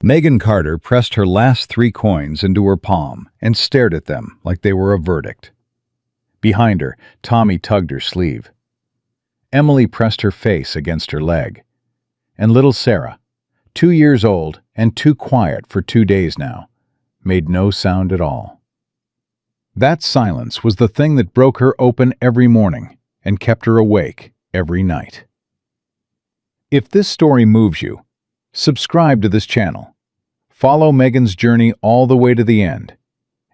Megan Carter pressed her last 3 coins into her palm and stared at them like they were a verdict. Behind her, Tommy tugged her sleeve. Emily pressed her face against her leg. And little Sarah, 2 years old and too quiet for 2 days now, made no sound at all. That silence was the thing that broke her open every morning and kept her awake every night. If this story moves you, subscribe to this channel, follow Megan's journey all the way to the end,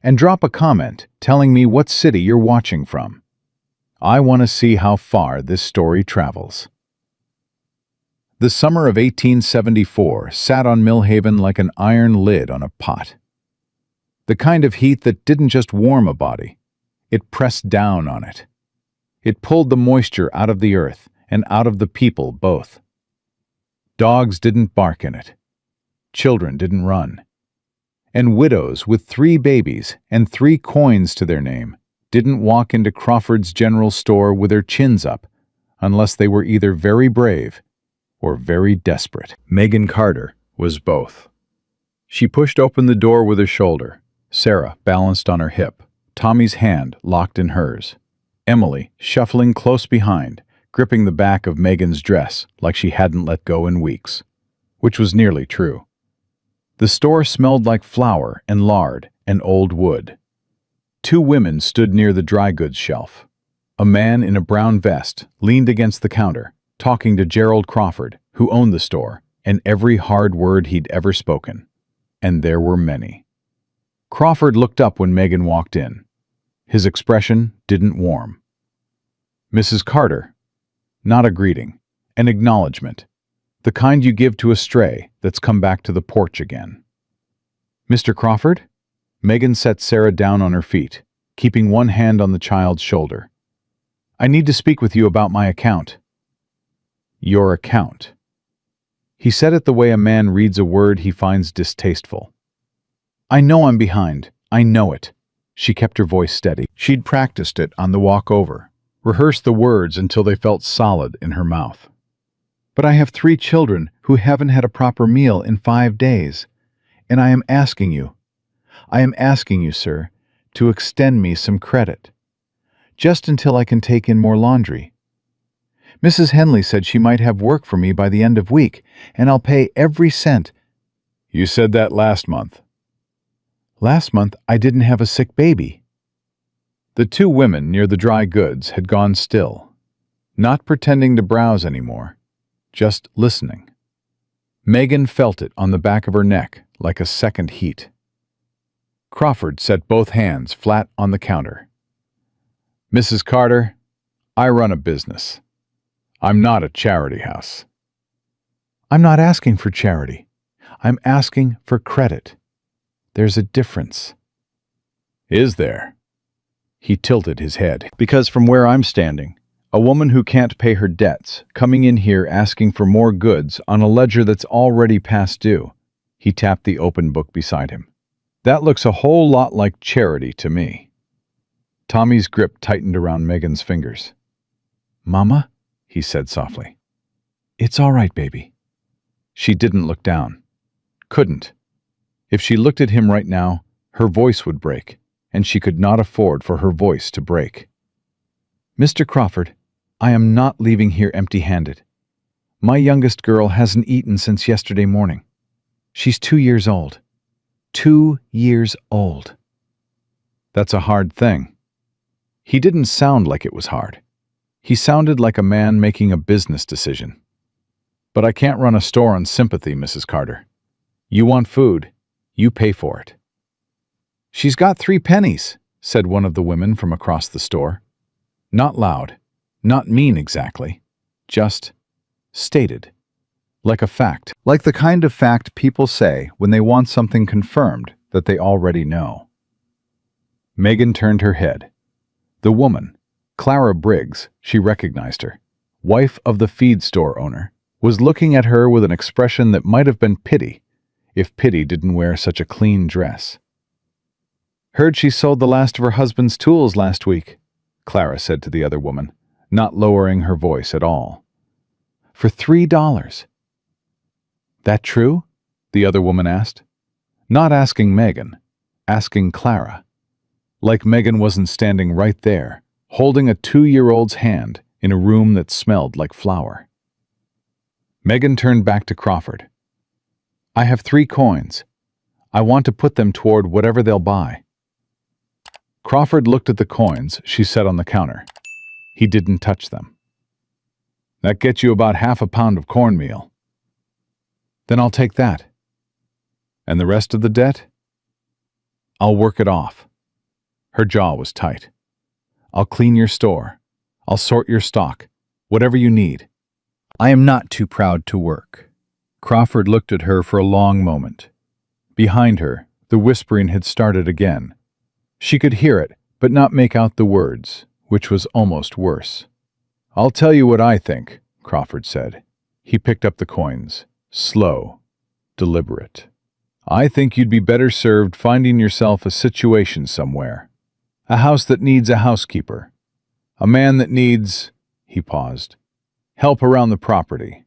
and drop a comment telling me what city you're watching from. I want to see how far this story travels. The summer of 1874 sat on Millhaven like an iron lid on a pot. The kind of heat that didn't just warm a body, it pressed down on it. It pulled the moisture out of the earth and out of the people both. Dogs didn't bark in it. Children didn't run. And widows with 3 babies and 3 coins to their name didn't walk into Crawford's General Store with their chins up unless they were either very brave or very desperate. Megan Carter was both. She pushed open the door with her shoulder, Sarah balanced on her hip, Tommy's hand locked in hers, Emily shuffling close behind, gripping the back of Megan's dress like she hadn't let go in weeks, which was nearly true. The store smelled like flour and lard and old wood. 2 women stood near the dry goods shelf. A man in a brown vest leaned against the counter, talking to Gerald Crawford, who owned the store, and every hard word he'd ever spoken. And there were many. Crawford looked up when Megan walked in. His expression didn't warm. Mrs. Carter. Not a greeting, an acknowledgement, the kind you give to a stray that's come back to the porch again. Mr. Crawford? Megan set Sarah down on her feet, keeping one hand on the child's shoulder. I need to speak with you about my account. Your account. He said it the way a man reads a word he finds distasteful. I know I'm behind. I know it. She kept her voice steady. She'd practiced it on the walk over, rehearsed the words until they felt solid in her mouth. But I have 3 children who haven't had a proper meal in 5 days, and I am asking you, sir, to extend me some credit, just until I can take in more laundry. Mrs. Henley said she might have work for me by the end of week, and I'll pay every cent. You said that last month. Last month I didn't have a sick baby. The 2 women near the dry goods had gone still, not pretending to browse anymore, just listening. Megan felt it on the back of her neck like a second heat. Crawford set both hands flat on the counter. Mrs. Carter, I run a business. I'm not a charity house. I'm not asking for charity. I'm asking for credit. There's a difference. Is there? He tilted his head. Because from where I'm standing, a woman who can't pay her debts, coming in here asking for more goods on a ledger that's already past due. He tapped the open book beside him. That looks a whole lot like charity to me. Tommy's grip tightened around Megan's fingers. Mama, he said softly. It's all right, baby. She didn't look down. Couldn't. If she looked at him right now, her voice would break, and she could not afford for her voice to break. Mr. Crawford, I am not leaving here empty-handed. My youngest girl hasn't eaten since yesterday morning. She's 2 years old. 2 years old. That's a hard thing. He didn't sound like it was hard. He sounded like a man making a business decision. But I can't run a store on sympathy, Mrs. Carter. You want food, you pay for it. She's got 3 pennies, said one of the women from across the store. Not loud, not mean exactly, just stated. Like a fact. Like the kind of fact people say when they want something confirmed that they already know. Megan turned her head. The woman, Clara Briggs, she recognized her, wife of the feed store owner, was looking at her with an expression that might have been pity, if pity didn't wear such a clean dress. Heard she sold the last of her husband's tools last week, Clara said to the other woman, not lowering her voice at all. For $3. That true? the other woman asked. Not asking Megan, asking Clara. Like Megan wasn't standing right there, holding a 2-year-old's hand in a room that smelled like flour. Megan turned back to Crawford. I have 3 coins. I want to put them toward whatever they'll buy. Crawford looked at the coins she set on the counter. He didn't touch them. That gets you about half a pound of cornmeal. Then I'll take that. And the rest of the debt? I'll work it off. Her jaw was tight. I'll clean your store. I'll sort your stock. Whatever you need. I am not too proud to work. Crawford looked at her for a long moment. Behind her, the whispering had started again. She could hear it, but not make out the words, which was almost worse. I'll tell you what I think, Crawford said. He picked up the coins, slow, deliberate. I think you'd be better served finding yourself a situation somewhere. A house that needs a housekeeper. A man that needs, he paused, help around the property.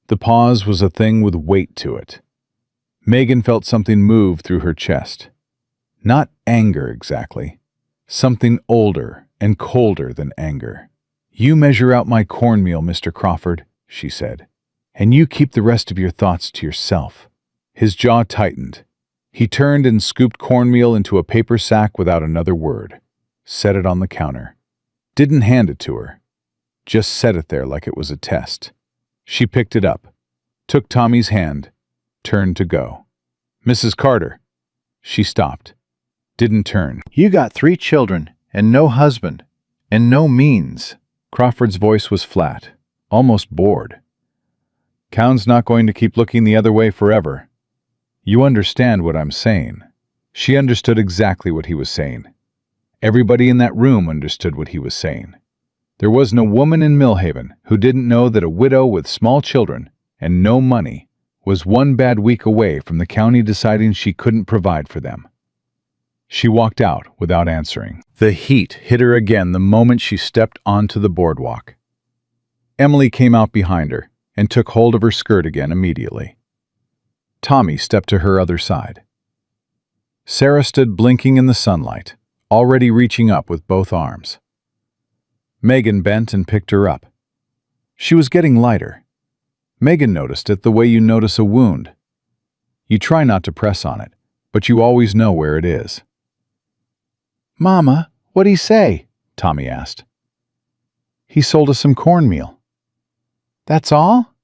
The pause was a thing with weight to it. Megan felt something move through her chest. Not anger exactly. Something older and colder than anger. You measure out my cornmeal, Mr. Crawford, she said, and you keep the rest of your thoughts to yourself. His jaw tightened. He turned and scooped cornmeal into a paper sack without another word. Set it on the counter. Didn't hand it to her. Just set it there like it was a test. She picked it up, took Tommy's hand, turned to go. Mrs. Carter. She stopped. Didn't turn. You got 3 children, and no husband, and no means. Crawford's voice was flat, almost bored. Count's not going to keep looking the other way forever. You understand what I'm saying. She understood exactly what he was saying. Everybody in that room understood what he was saying. There was no woman in Millhaven who didn't know that a widow with small children and no money was 1 bad week away from the county deciding she couldn't provide for them. She walked out without answering. The heat hit her again the moment she stepped onto the boardwalk. Emily came out behind her and took hold of her skirt again immediately. Tommy stepped to her other side. Sarah stood blinking in the sunlight, already reaching up with both arms. Megan bent and picked her up. She was getting lighter. Megan noticed it the way you notice a wound. You try not to press on it, but you always know where it is. Mama, what'd he say? Tommy asked. He sold us some cornmeal. That's all?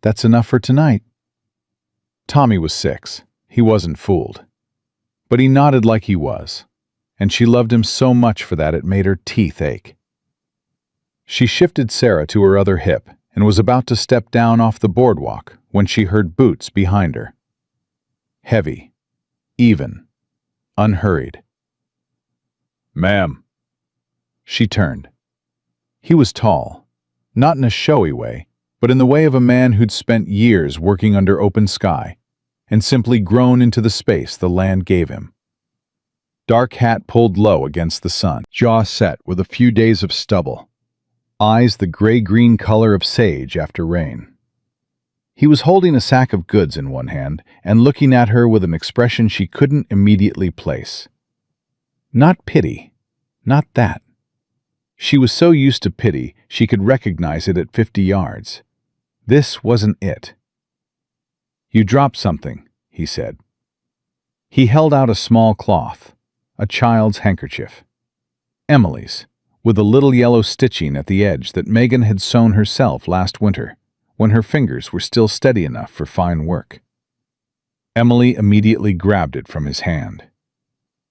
That's enough for tonight. Tommy was 6. He wasn't fooled. But he nodded like he was, and she loved him so much for that it made her teeth ache. She shifted Sarah to her other hip and was about to step down off the boardwalk when she heard boots behind her. Heavy, even, unhurried. Ma'am. She turned. He was tall, not in a showy way, but in the way of a man who'd spent years working under open sky and simply grown into the space the land gave him. Dark hat pulled low against the sun, jaw set with a few days of stubble, eyes the gray-green color of sage after rain. He was holding a sack of goods in one hand and looking at her with an expression she couldn't immediately place. Not pity, not that. She was so used to pity she could recognize it at 50 yards. This wasn't it. You dropped something, he said. He held out a small cloth, a child's handkerchief. Emily's, with a little yellow stitching at the edge that Megan had sewn herself last winter, when her fingers were still steady enough for fine work. Emily immediately grabbed it from his hand.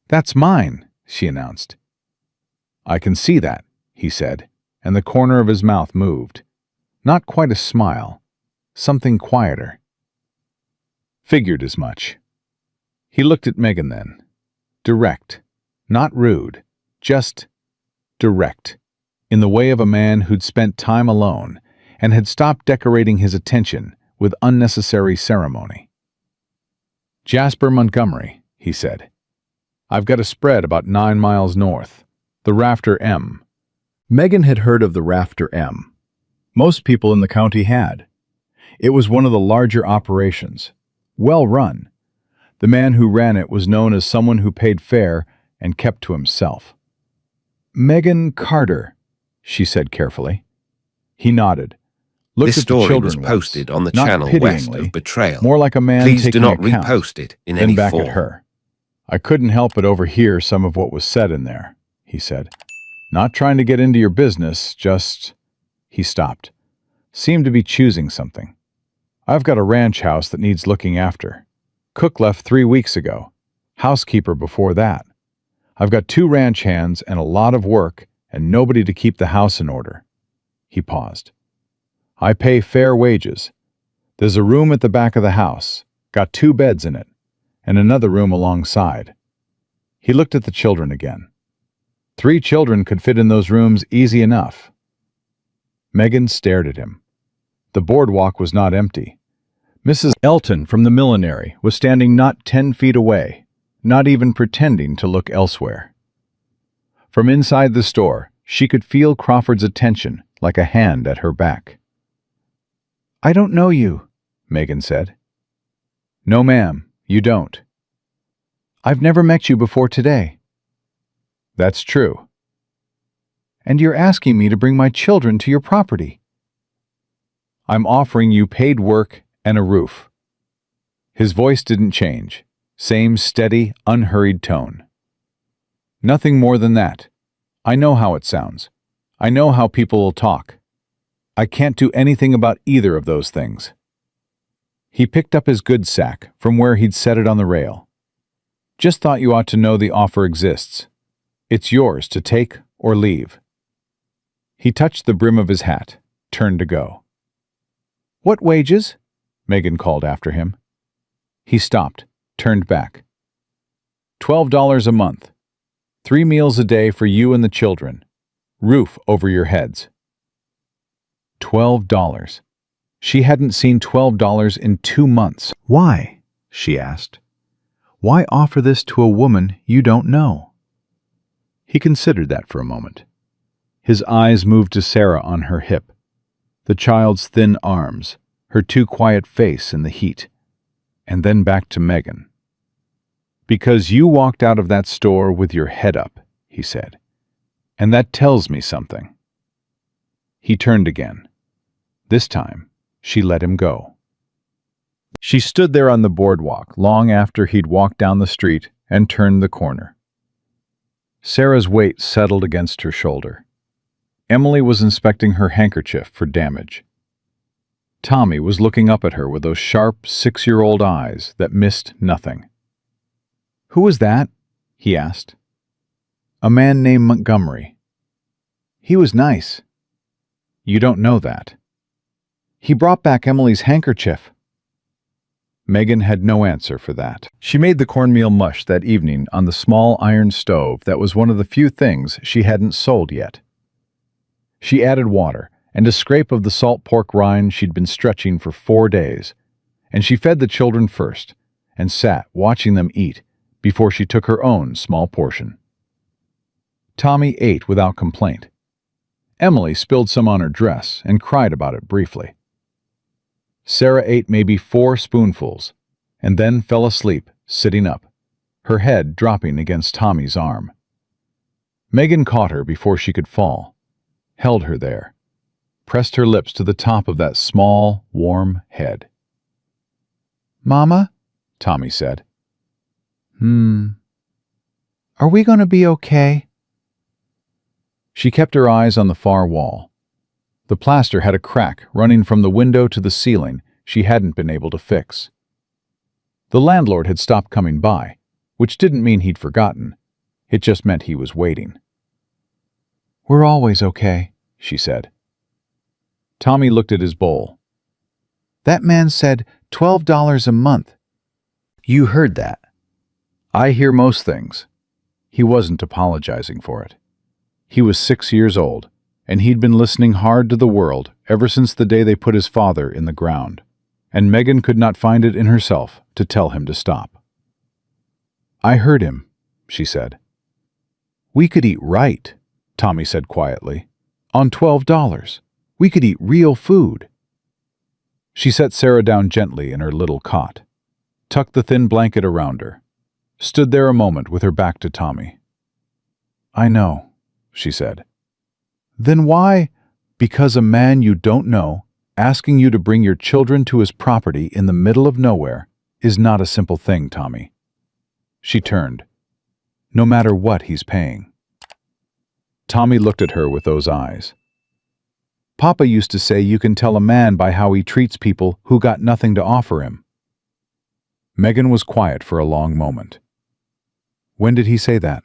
That's mine, she announced. I can see that, he said, and the corner of his mouth moved. Not quite a smile, something quieter. Figured as much. He looked at Megan then. Direct, not rude, just direct, in the way of a man who'd spent time alone and had stopped decorating his attention with unnecessary ceremony. Jasper Montgomery, he said. I've got a spread about 9 miles north, the Rafter M. Megan had heard of the Rafter M. Most people in the county had. It was one of the larger operations, well run. The man who ran it was known as someone who paid fair and kept to himself. Megan Carter, she said carefully. He nodded, looked This at the story children was once, posted on the not channel West pityingly, of Betrayal. more like a man Please do taking not account, repost it in then any back form. at her. I couldn't help but overhear some of what was said in there, he said. Not trying to get into your business, just... He stopped. Seemed to be choosing something. I've got a ranch house that needs looking after. Cook left 3 weeks ago. Housekeeper before that. I've got 2 ranch hands and a lot of work and nobody to keep the house in order. He paused. I pay fair wages. There's a room at the back of the house, got 2 beds in it, and another room alongside. He looked at the children again. 3 children could fit in those rooms easy enough. Megan stared at him. The boardwalk was not empty. Mrs. Elton from the millinery was standing not 10 feet away, not even pretending to look elsewhere. From inside the store, she could feel Crawford's attention like a hand at her back. I don't know you, Megan said. No, ma'am, you don't. I've never met you before today. That's true. And you're asking me to bring my children to your property. I'm offering you paid work and a roof. His voice didn't change. Same steady, unhurried tone. Nothing more than that. I know how it sounds. I know how people will talk. I can't do anything about either of those things. He picked up his goods sack from where he'd set it on the rail. Just thought you ought to know the offer exists. It's yours to take or leave. He touched the brim of his hat, turned to go. What wages? Megan called after him. He stopped, turned back. $12 a month. 3 meals a day for you and the children. Roof over your heads. $12. She hadn't seen $12 in 2 months. Why? She asked. Why offer this to a woman you don't know? He considered that for a moment. His eyes moved to Sarah on her hip, the child's thin arms, her too quiet face in the heat, and then back to Megan. Because you walked out of that store with your head up, he said, and that tells me something. He turned again. This time, she let him go. She stood there on the boardwalk long after he'd walked down the street and turned the corner. Sarah's weight settled against her shoulder. Emily was inspecting her handkerchief for damage. Tommy was looking up at her with those sharp 6-year-old eyes that missed nothing. Who was that? He asked. A man named Montgomery. He was nice. You don't know that. He brought back Emily's handkerchief. Megan had no answer for that. She made the cornmeal mush that evening on the small iron stove that was one of the few things she hadn't sold yet. She added water and a scrape of the salt pork rind she'd been stretching for 4 days, and she fed the children first and sat watching them eat before she took her own small portion. Tommy ate without complaint. Emily spilled some on her dress and cried about it briefly. Sarah ate maybe 4 spoonfuls and then fell asleep, sitting up, her head dropping against Tommy's arm. Megan caught her before she could fall, held her there, pressed her lips to the top of that small, warm head. Mama? Tommy said. Are we going to be okay? She kept her eyes on the far wall. The plaster had a crack running from the window to the ceiling she hadn't been able to fix. The landlord had stopped coming by, which didn't mean he'd forgotten. It just meant he was waiting. We're always okay, she said. Tommy looked at his bowl. That man said $12 a month. You heard that. I hear most things. He wasn't apologizing for it. He was 6 years old, and he'd been listening hard to the world ever since the day they put his father in the ground, and Megan could not find it in herself to tell him to stop. I heard him, she said. We could eat right, Tommy said quietly. On $12. We could eat real food. She set Sarah down gently in her little cot. tucked the thin blanket around her, stood there a moment with her back to Tommy. "I know," she said. "Then why?" "Because a man you don't know, asking you to bring your children to his property in the middle of nowhere, is not a simple thing, Tommy." She turned. "No matter what he's paying." Tommy looked at her with those eyes. "Papa used to say you can tell a man by how he treats people who got nothing to offer him." Megan was quiet for a long moment. "When did he say that?"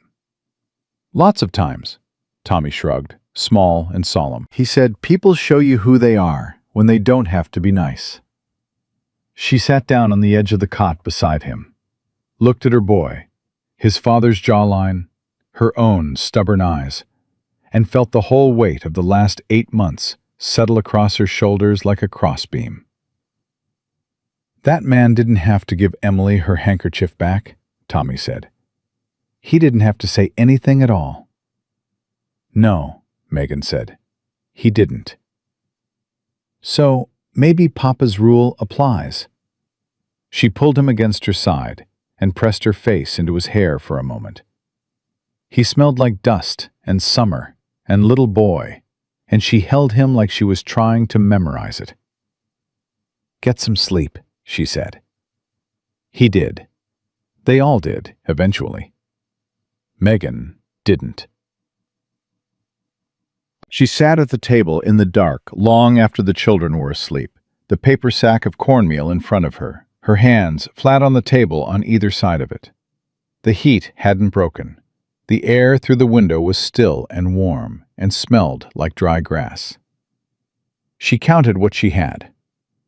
"Lots of times," Tommy shrugged, small and solemn. "He said people show you who they are when they don't have to be nice." She sat down on the edge of the cot beside him, looked at her boy, his father's jawline, her own stubborn eyes, and felt the whole weight of the last 8 months settle across her shoulders like a crossbeam. "That man didn't have to give Emily her handkerchief back," Tommy said. "He didn't have to say anything at all." "No," Megan said. "He didn't." "So, maybe Papa's rule applies." She pulled him against her side and pressed her face into his hair for a moment. He smelled like dust and summer and little boy, and she held him like she was trying to memorize it. "Get some sleep," she said. He did. They all did, eventually. Megan didn't. She sat at the table in the dark long after the children were asleep, the paper sack of cornmeal in front of her, her hands flat on the table on either side of it. The heat hadn't broken. The air through the window was still and warm and smelled like dry grass. She counted what she had.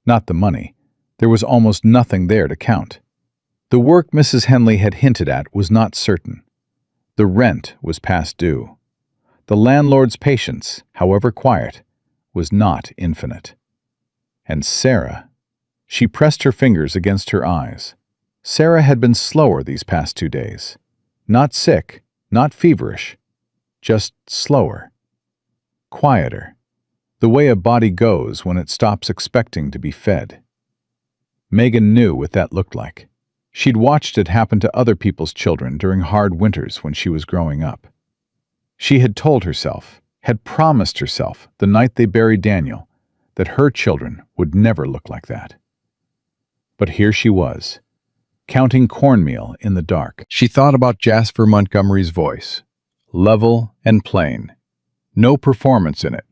Not the money. There was almost nothing there to count. The work Mrs. Henley had hinted at was not certain. The rent was past due. The landlord's patience, however quiet, was not infinite. And Sarah, she pressed her fingers against her eyes. Sarah had been slower these past 2 days. Not sick, not feverish, just slower. Quieter, the way a body goes when it stops expecting to be fed. Megan knew what that looked like. She'd watched it happen to other people's children during hard winters when she was growing up. She had told herself, had promised herself the night they buried Daniel, that her children would never look like that. But here she was, counting cornmeal in the dark. She thought about Jasper Montgomery's voice, level and plain, no performance in it.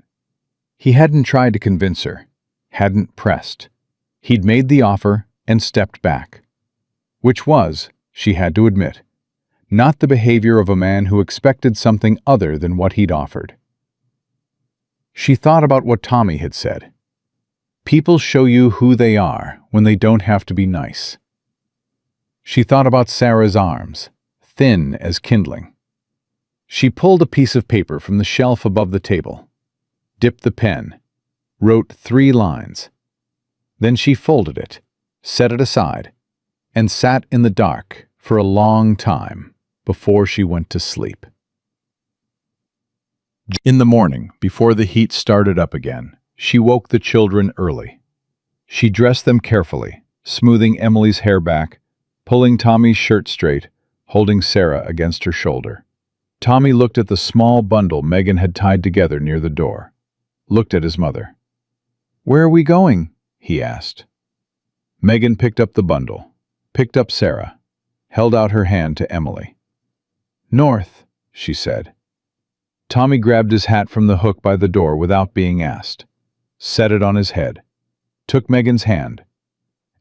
He hadn't tried to convince her, hadn't pressed. He'd made the offer and stepped back. Which was, she had to admit, not the behavior of a man who expected something other than what he'd offered. She thought about what Tommy had said. People show you who they are when they don't have to be nice. She thought about Sarah's arms, thin as kindling. She pulled a piece of paper from the shelf above the table, dipped the pen, wrote 3 lines. Then she folded it, set it aside, and sat in the dark for a long time before she went to sleep. In the morning, before the heat started up again, she woke the children early. She dressed them carefully, smoothing Emily's hair back, pulling Tommy's shirt straight, holding Sarah against her shoulder. Tommy looked at the small bundle Megan had tied together near the door, looked at his mother. "Where are we going?" he asked. Megan picked up the bundle, picked up Sarah, held out her hand to Emily. "North," she said. Tommy grabbed his hat from the hook by the door without being asked, set it on his head, took Megan's hand,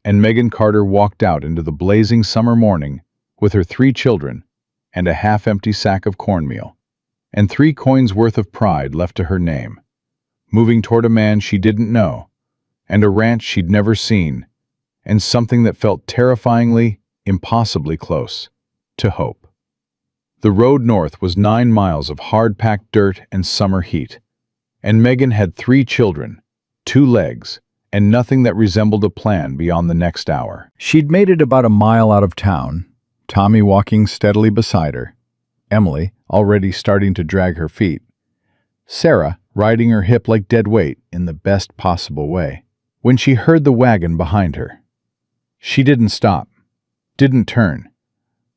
and Megan Carter walked out into the blazing summer morning with her 3 children and a half-empty sack of cornmeal, and 3 coins worth of pride left to her name, moving toward a man she didn't know, and a ranch she'd never seen, and something that felt terrifyingly, impossibly close, to hope. The road north was 9 miles of hard-packed dirt and summer heat, and Megan had 3 children, 2 legs, and nothing that resembled a plan beyond the next hour. She'd made it about a mile out of town, Tommy walking steadily beside her, Emily already starting to drag her feet, Sarah riding her hip like dead weight in the best possible way, when she heard the wagon behind her. She didn't stop. didn't turn.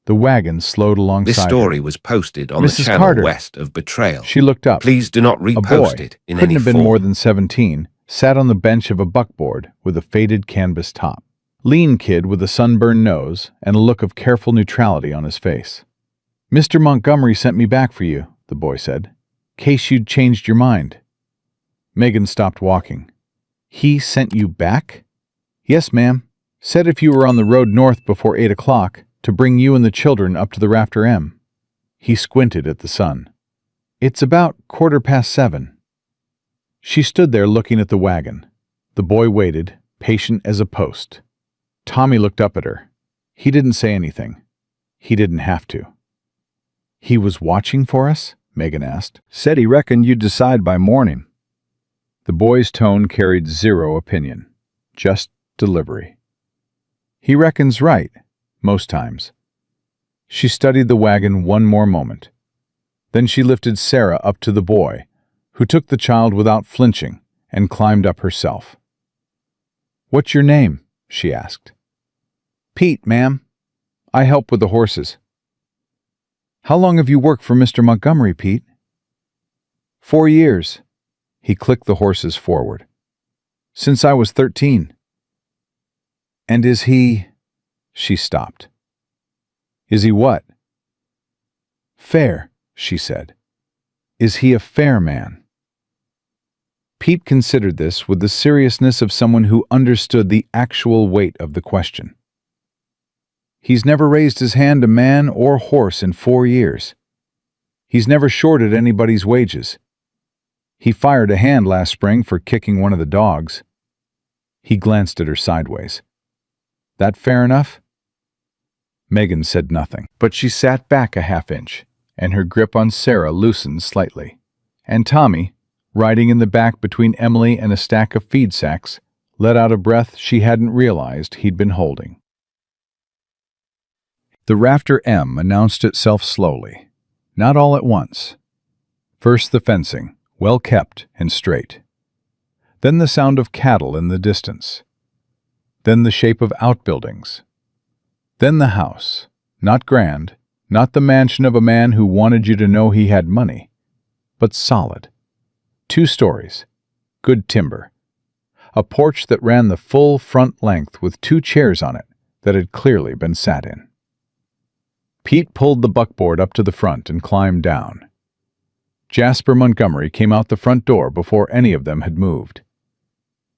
The wagon slowed alongside This story her. was posted on the Mrs. channel Carter. west of Betrayal. She looked up. Please do not A repost boy, it in couldn't any have been form. more than 17, sat on the bench of a buckboard with a faded canvas top. Lean kid with a sunburned nose and a look of careful neutrality on his face. "Mr. Montgomery sent me back for you," the boy said. "Case you'd changed your mind." Megan stopped walking. "He sent you back?" "Yes, ma'am. Said if you were on the road north before 8 o'clock, to bring you and the children up to the Rafter M." He squinted at the sun. "It's about 7:15. She stood there looking at the wagon. The boy waited, patient as a post. Tommy looked up at her. He didn't say anything. He didn't have to. "He was watching for us?" Megan asked. "Said he reckoned you'd decide by morning." The boy's tone carried zero opinion, just delivery. "He reckons right, most times." She studied the wagon one more moment. Then she lifted Sarah up to the boy, who took the child without flinching and climbed up herself. "What's your name?" she asked. "Pete, ma'am. I help with the horses." "How long have you worked for Mr. Montgomery, Pete?" 4 years. He clicked the horses forward. "Since I was 13. "And is he—" She stopped. "Is he what?" "Fair," she said. "Is he a fair man?" Pete considered this with the seriousness of someone who understood the actual weight of the question. "He's never raised his hand to man or horse in 4 years. He's never shorted anybody's wages. He fired a hand last spring for kicking one of the dogs." He glanced at her sideways. "That fair enough?" Megan said nothing, but she sat back a half-inch, and her grip on Sarah loosened slightly. And Tommy, riding in the back between Emily and a stack of feed sacks, let out a breath she hadn't realized he'd been holding. The Rafter M announced itself slowly, not all at once. First the fencing, well kept and straight. Then the sound of cattle in the distance. Then the shape of outbuildings. Then the house, not grand, not the mansion of a man who wanted you to know he had money, but solid. 2 stories, good timber. A porch that ran the full front length with 2 chairs on it that had clearly been sat in. Pete pulled the buckboard up to the front and climbed down. Jasper Montgomery came out the front door before any of them had moved.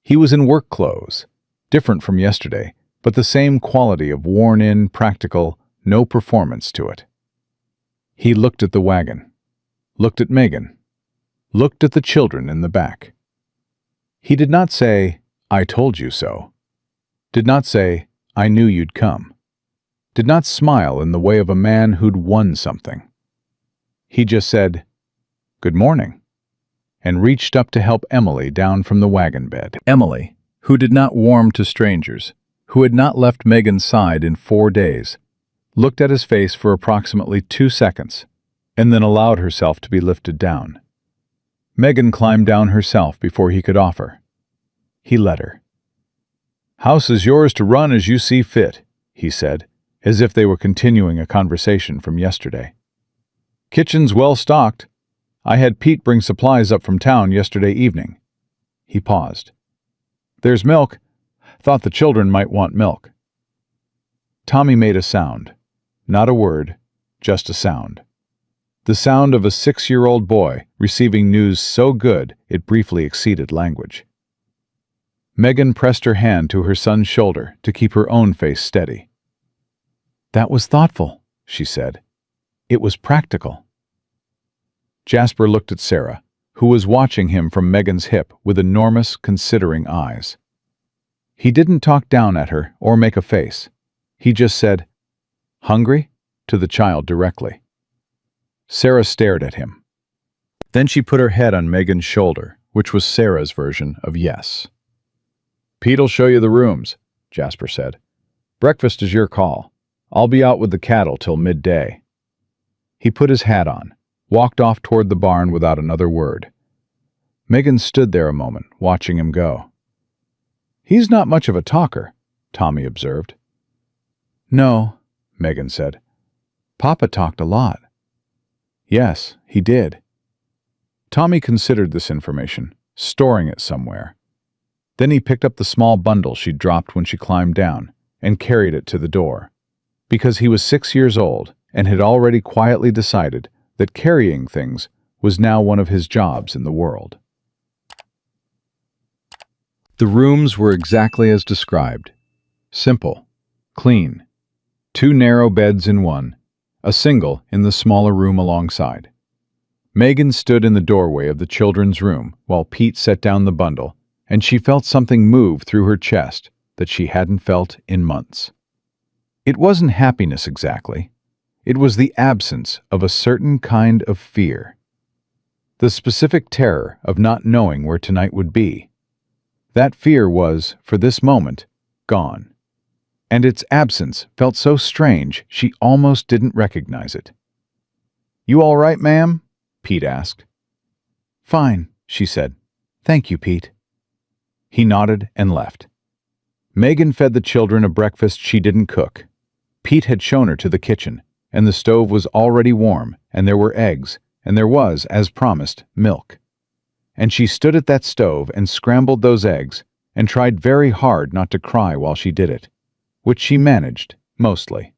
He was in work clothes, different from yesterday, but the same quality of worn-in, practical, no performance to it. He looked at the wagon, looked at Megan, looked at the children in the back. He did not say, "I told you so." Did not say, "I knew you'd come." Did not smile in the way of a man who'd won something. He just said, "Good morning," and reached up to help Emily down from the wagon bed. Emily, who did not warm to strangers, who had not left Megan's side in 4 days, looked at his face for approximately 2 seconds, and then allowed herself to be lifted down. Megan climbed down herself before he could offer. He let her. "House is yours to run as you see fit," he said, as if they were continuing a conversation from yesterday. "Kitchen's well stocked. I had Pete bring supplies up from town yesterday evening." He paused. "There's milk. Thought the children might want milk." Tommy made a sound. Not a word, just a sound. The sound of a 6-year-old boy receiving news so good it briefly exceeded language. Megan pressed her hand to her son's shoulder to keep her own face steady. "That was thoughtful," she said. "It was practical." Jasper looked at Sarah, who was watching him from Megan's hip with enormous, considering eyes. He didn't talk down at her or make a face. He just said, "Hungry?" to the child directly. Sarah stared at him. Then she put her head on Megan's shoulder, which was Sarah's version of yes. "Pete'll show you the rooms," Jasper said. "Breakfast is your call. I'll be out with the cattle till midday." He put his hat on, walked off toward the barn without another word. Megan stood there a moment, watching him go. "He's not much of a talker," Tommy observed. No, Megan said. Papa talked a lot. Yes, he did. Tommy considered this information, storing it somewhere. Then he picked up the small bundle she'd dropped when she climbed down and carried it to the door, because he was 6 years old and had already quietly decided that carrying things was now one of his jobs in the world. The rooms were exactly as described. Simple, clean, 2 narrow beds in one, a single in the smaller room alongside. Megan stood in the doorway of the children's room while Pete set down the bundle, and she felt something move through her chest that she hadn't felt in months. It wasn't happiness exactly. It was the absence of a certain kind of fear. The specific terror of not knowing where tonight would be. That fear was, for this moment, gone. And its absence felt so strange she almost didn't recognize it. "You all right, ma'am?" Pete asked. "Fine," she said. "Thank you, Pete." He nodded and left. Megan fed the children a breakfast she didn't cook. Pete had shown her to the kitchen, and the stove was already warm, and there were eggs, and there was, as promised, milk. And she stood at that stove and scrambled those eggs, and tried very hard not to cry while she did it, which she managed, mostly.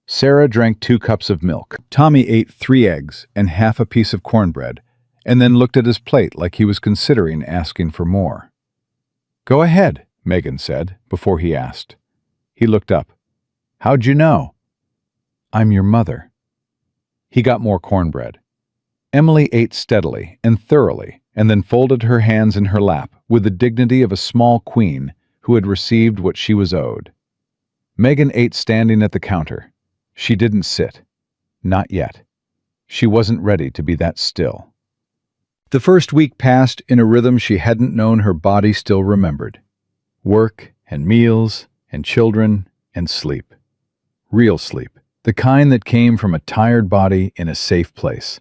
Sarah drank 2 cups of milk. Tommy ate 3 eggs and half a piece of cornbread, and then looked at his plate like he was considering asking for more. "Go ahead," Megan said, before he asked. He looked up. "How'd you know?" "I'm your mother." He got more cornbread. Emily ate steadily and thoroughly, and then folded her hands in her lap with the dignity of a small queen who had received what she was owed. Megan ate standing at the counter. She didn't sit. Not yet. She wasn't ready to be that still. The first week passed in a rhythm she hadn't known her body still remembered. Work and meals and children and sleep. Real sleep. The kind that came from a tired body in a safe place.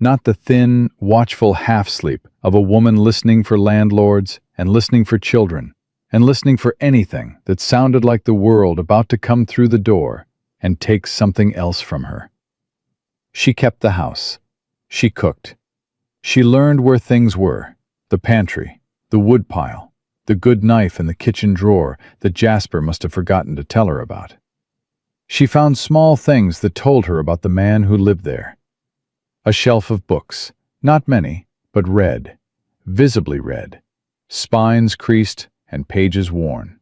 Not the thin, watchful half-sleep of a woman listening for landlords and listening for children and listening for anything that sounded like the world about to come through the door and take something else from her. She kept the house. She cooked. She learned where things were, the pantry, the woodpile, the good knife in the kitchen drawer that Jasper must have forgotten to tell her about. She found small things that told her about the man who lived there. A shelf of books, not many, but red, visibly red, spines creased and pages worn.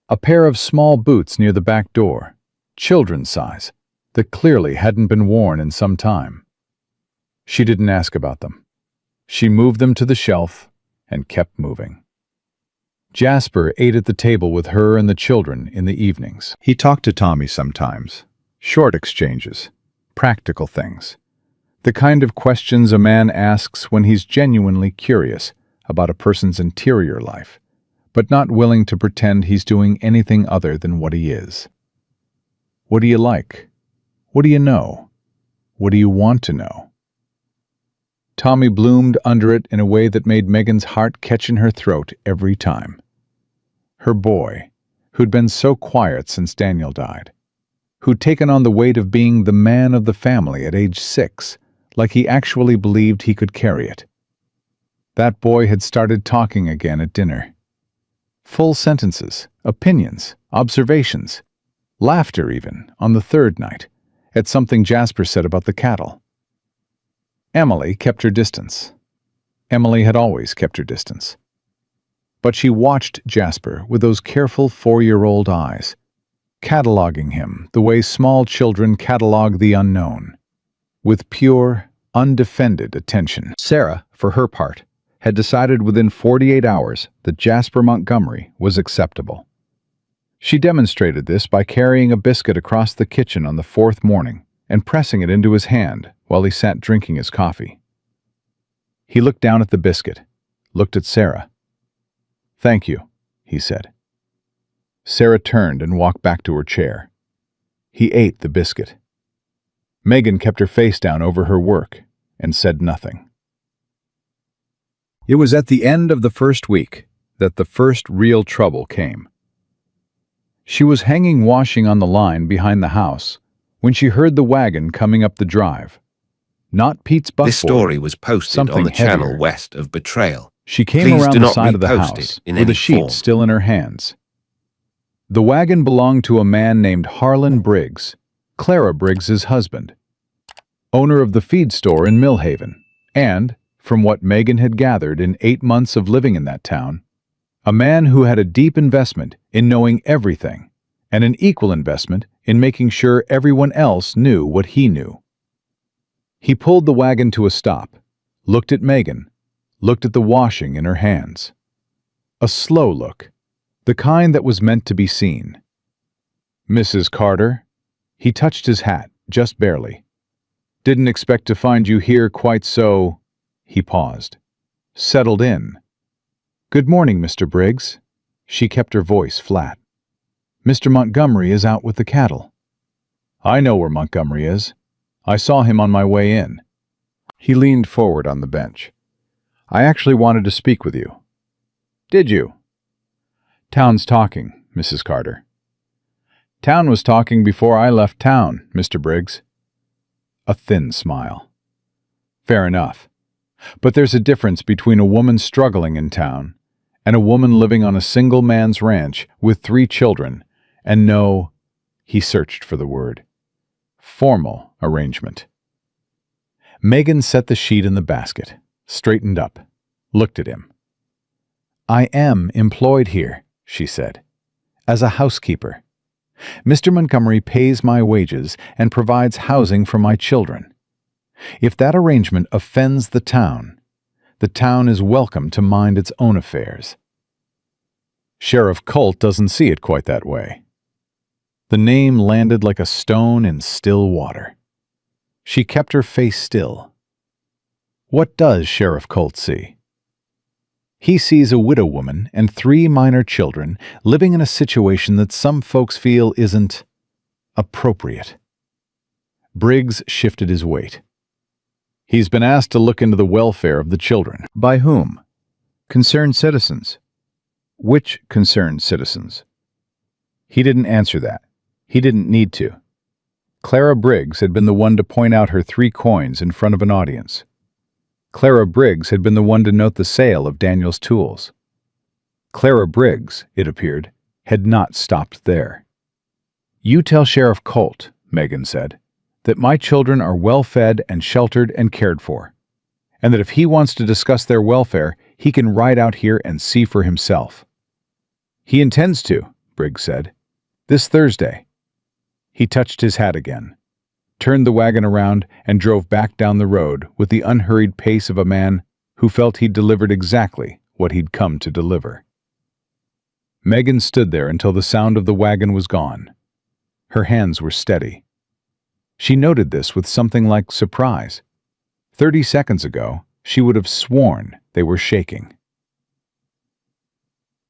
A pair of small boots near the back door, children's size, that clearly hadn't been worn in some time. She didn't ask about them. She moved them to the shelf and kept moving. Jasper ate at the table with her and the children in the evenings. He talked to Tommy sometimes. Short exchanges. Practical things. The kind of questions a man asks when he's genuinely curious about a person's interior life, but not willing to pretend he's doing anything other than what he is. What do you like? What do you know? What do you want to know? Tommy bloomed under it in a way that made Megan's heart catch in her throat every time. Her boy, who'd been so quiet since Daniel died, who'd taken on the weight of being the man of the family at age 6, like he actually believed he could carry it. That boy had started talking again at dinner. Full sentences, opinions, observations, laughter even, on the 3rd night, at something Jasper said about the cattle. Emily kept her distance. Emily had always kept her distance. But she watched Jasper with those careful 4-year-old eyes, cataloging him the way small children catalog the unknown, with pure, undefended attention. Sarah, for her part, had decided within 48 hours that Jasper Montgomery was acceptable. She demonstrated this by carrying a biscuit across the kitchen on the 4th morning and pressing it into his hand while he sat drinking his coffee. He looked down at the biscuit, looked at Sarah. "Thank you," he said. Sarah turned and walked back to her chair. He ate the biscuit. Megan kept her face down over her work and said nothing. It was at the end of the first week that the first real trouble came. She was hanging washing on the line behind the house when she heard the wagon coming up the drive. Not Pete's buckboard. This story was posted on something the channel heavier. west of Betrayal. She came Please around do the not side of the repost house it in with any a sheet form. still in her hands. The wagon belonged to a man named Harlan Briggs, Clara Briggs's husband, owner of the feed store in Millhaven, and, from what Megan had gathered in 8 months of living in that town, a man who had a deep investment in knowing everything and an equal investment in making sure everyone else knew what he knew. He pulled the wagon to a stop, looked at Megan, looked at the washing in her hands. A slow look, the kind that was meant to be seen. "Mrs. Carter?" He touched his hat, just barely. "Didn't expect to find you here quite so—" He paused. "Settled in." "Good morning, Mr. Briggs." She kept her voice flat. "Mr. Montgomery is out with the cattle." "I know where Montgomery is. I saw him on my way in." He leaned forward on the bench. "I actually wanted to speak with you." "Did you?" "Town's talking, Mrs. Carter." "Town was talking before I left town, Mr. Briggs." A thin smile. "Fair enough. But there's a difference between a woman struggling in town and a woman living on a single man's ranch with 3 children and no," he searched for the word, "formal arrangement." Megan set the sheet in the basket, straightened up, looked at him. "I am employed here," she said, "as a housekeeper. Mr. Montgomery pays my wages and provides housing for my children. If that arrangement offends the town is welcome to mind its own affairs." Sheriff Colt doesn't see it quite that way. The name landed like a stone in still water. She kept her face still. What does Sheriff Colt see? He sees a widow woman and 3 minor children living in a situation that some folks feel isn't appropriate. Briggs shifted his weight. He's been asked to look into the welfare of the children. By whom? Concerned citizens. Which concerned citizens? He didn't answer that. He didn't need to. Clara Briggs had been the one to point out her 3 coins in front of an audience. Clara Briggs had been the one to note the sale of Daniel's tools. Clara Briggs, it appeared, had not stopped there. "You tell Sheriff Colt," Megan said, "that my children are well-fed and sheltered and cared for, and that if he wants to discuss their welfare, he can ride out here and see for himself." "He intends to," Briggs said. "This Thursday." He touched his hat again, turned the wagon around, and drove back down the road with the unhurried pace of a man who felt he'd delivered exactly what he'd come to deliver. Megan stood there until the sound of the wagon was gone. Her hands were steady. She noted this with something like surprise. 30 seconds ago, she would have sworn they were shaking.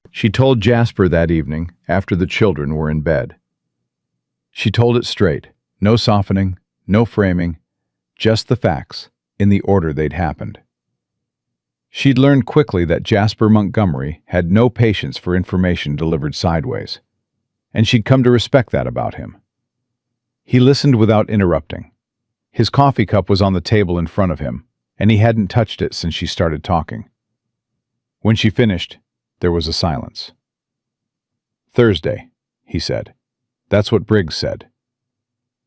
She told Jasper that evening, after the children were in bed. She told it straight, no softening, no framing, just the facts, in the order they'd happened. She'd learned quickly that Jasper Montgomery had no patience for information delivered sideways, and she'd come to respect that about him. He listened without interrupting. His coffee cup was on the table in front of him, and he hadn't touched it since she started talking. When she finished, there was a silence. "Thursday," he said. "That's what Briggs said."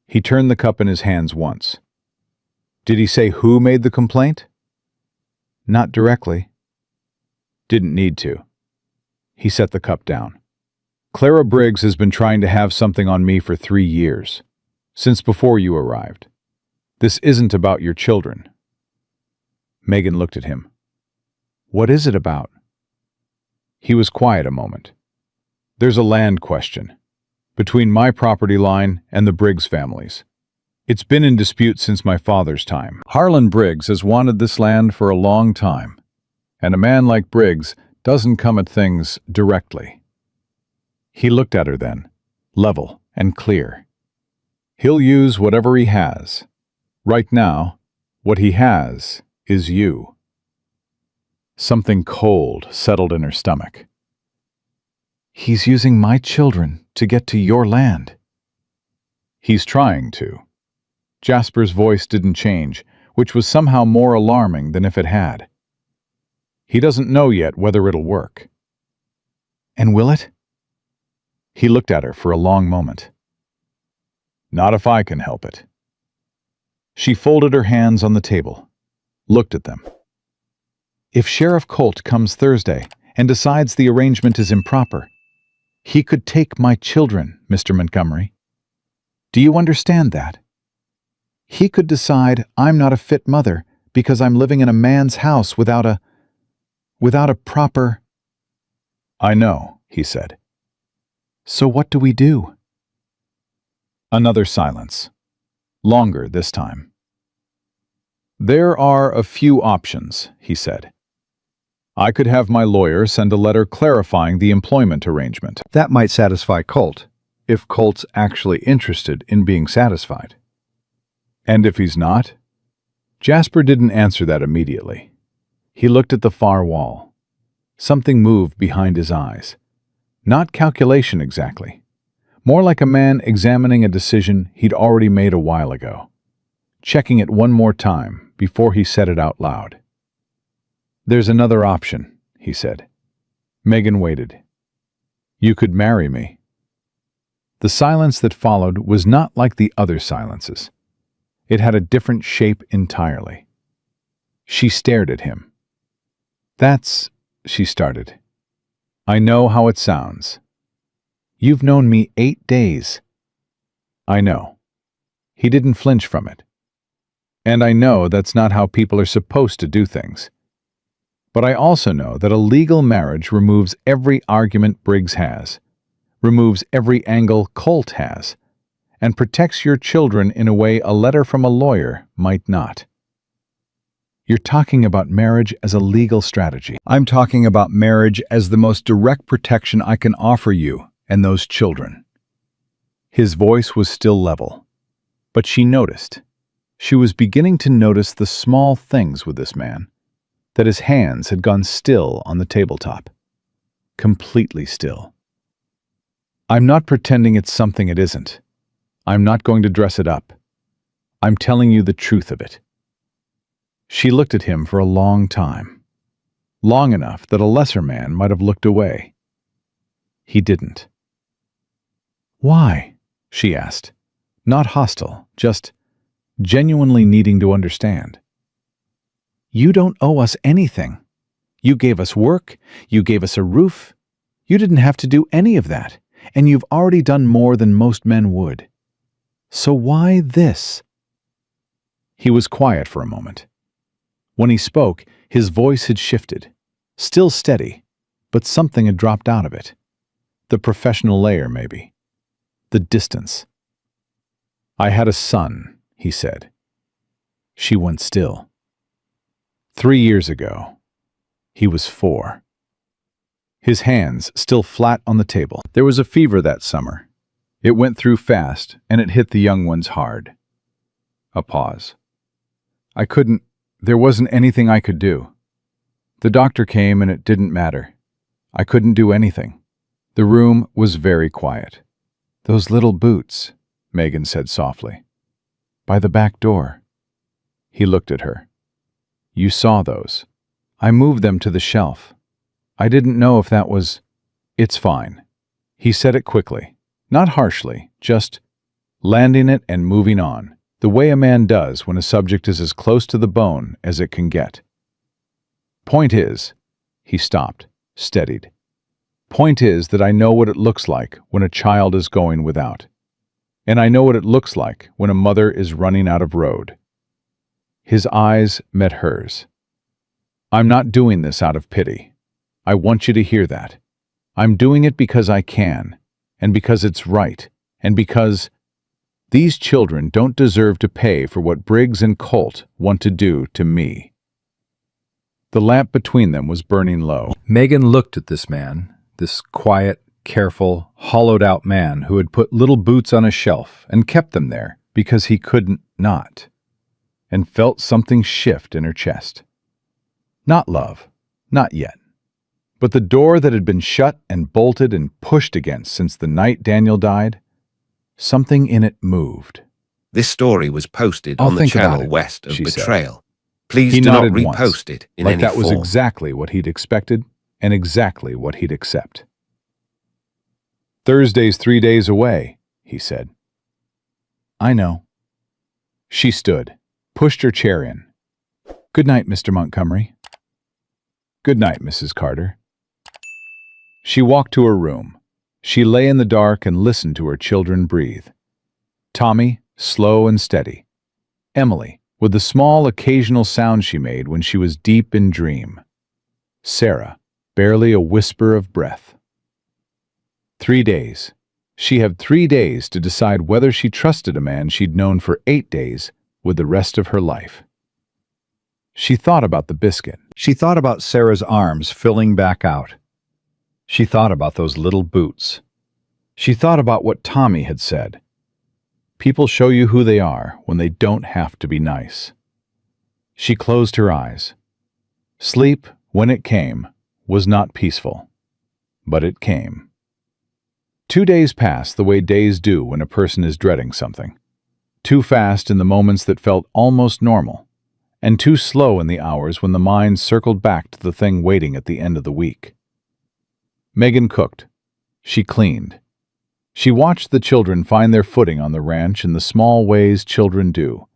He turned the cup in his hands once. "Did he say who made the complaint?" "Not directly." "Didn't need to." He set the cup down. "Clara Briggs has been trying to have something on me for 3 years, since before you arrived. This isn't about your children." Megan looked at him. "What is it about?" He was quiet a moment. "There's a land question, between my property line and the Briggs family's. It's been in dispute since my father's time. Harlan Briggs has wanted this land for a long time, and a man like Briggs doesn't come at things directly." He looked at her then, level and clear. "He'll use whatever he has. Right now, what he has is you." Something cold settled in her stomach. He's using my children to get to your land. He's trying to. Jasper's voice didn't change, which was somehow more alarming than if it had. He doesn't know yet whether it'll work. And will it? He looked at her for a long moment. Not if I can help it. She folded her hands on the table, looked at them. If Sheriff Colt comes Thursday and decides the arrangement is improper, he could take my children, Mr. Montgomery. Do you understand that? He could decide I'm not a fit mother because I'm living in a man's house without a proper... I know, he said. So what do we do? Another silence. Longer this time. There are a few options, he said. I could have my lawyer send a letter clarifying the employment arrangement. That might satisfy Colt, if Colt's actually interested in being satisfied. And if he's not? Jasper didn't answer that immediately. He looked at the far wall. Something moved behind his eyes. Not calculation exactly. More like a man examining a decision he'd already made a while ago. Checking it one more time before he said it out loud. There's another option, he said. Megan waited. You could marry me. The silence that followed was not like the other silences. It had a different shape entirely. She stared at him. That's, she started. I know how it sounds. You've known me 8 days. I know. He didn't flinch from it. And I know that's not how people are supposed to do things. But I also know that a legal marriage removes every argument Briggs has, removes every angle Colt has, and protects your children in a way a letter from a lawyer might not. You're talking about marriage as a legal strategy. I'm talking about marriage as the most direct protection I can offer you and those children. His voice was still level, but she noticed. She was beginning to notice the small things with this man, that his hands had gone still on the tabletop. Completely still. I'm not pretending it's something it isn't. I'm not going to dress it up. I'm telling you the truth of it. She looked at him for a long time. Long enough that a lesser man might have looked away. He didn't. Why? She asked. Not hostile, just genuinely needing to understand. You don't owe us anything. You gave us work, you gave us a roof. You didn't have to do any of that, and you've already done more than most men would. So why this? He was quiet for a moment. When he spoke, his voice had shifted. Still steady, but something had dropped out of it. The professional layer, maybe. The distance. I had a son, he said. She went still. 3 years ago. He was 4. His hands still flat on the table. There was a fever that summer. It went through fast, and it hit the young ones hard. A pause. There wasn't anything I could do. The doctor came and it didn't matter. I couldn't do anything. The room was very quiet. Those little boots, Megan said softly. By the back door. He looked at her. You saw those. I moved them to the shelf. I didn't know if that was... It's fine. He said it quickly, not harshly, just landing it and moving on, the way a man does when a subject is as close to the bone as it can get. Point is, he stopped, steadied. Point is that I know what it looks like when a child is going without. And I know what it looks like when a mother is running out of road. His eyes met hers. I'm not doing this out of pity. I want you to hear that. I'm doing it because I can, and because it's right, and because these children don't deserve to pay for what Briggs and Colt want to do to me. The lamp between them was burning low. Megan looked at this man, this quiet, careful, hollowed-out man who had put little boots on a shelf and kept them there because he couldn't not, and felt something shift in her chest. Not love, not yet. But the door that had been shut and bolted and pushed against since the night Daniel died, something in it moved. This story was posted I'll on the think about channel it, west of she said. Betrayal. Please He do not nodded once, repost it in like any that was form. exactly what he'd expected and exactly what he'd accept. Thursday's 3 days away, he said. I know. She stood, pushed her chair in. Good night, Mr. Montgomery. Good night, Mrs. Carter. She walked to her room. She lay in the dark and listened to her children breathe. Tommy, slow and steady. Emily, with the small occasional sound she made when she was deep in dream. Sarah, barely a whisper of breath. 3 days. She had 3 days to decide whether she trusted a man she'd known for 8 days with the rest of her life. She thought about the biscuit. She thought about Sarah's arms filling back out. She thought about those little boots. She thought about what Tommy had said. People show you who they are when they don't have to be nice. She closed her eyes. Sleep, when it came, was not peaceful. But it came. 2 days passed the way days do when a person is dreading something. Too fast in the moments that felt almost normal, and too slow in the hours when the mind circled back to the thing waiting at the end of the week. Megan cooked. She cleaned. She watched the children find their footing on the ranch in the small ways children do.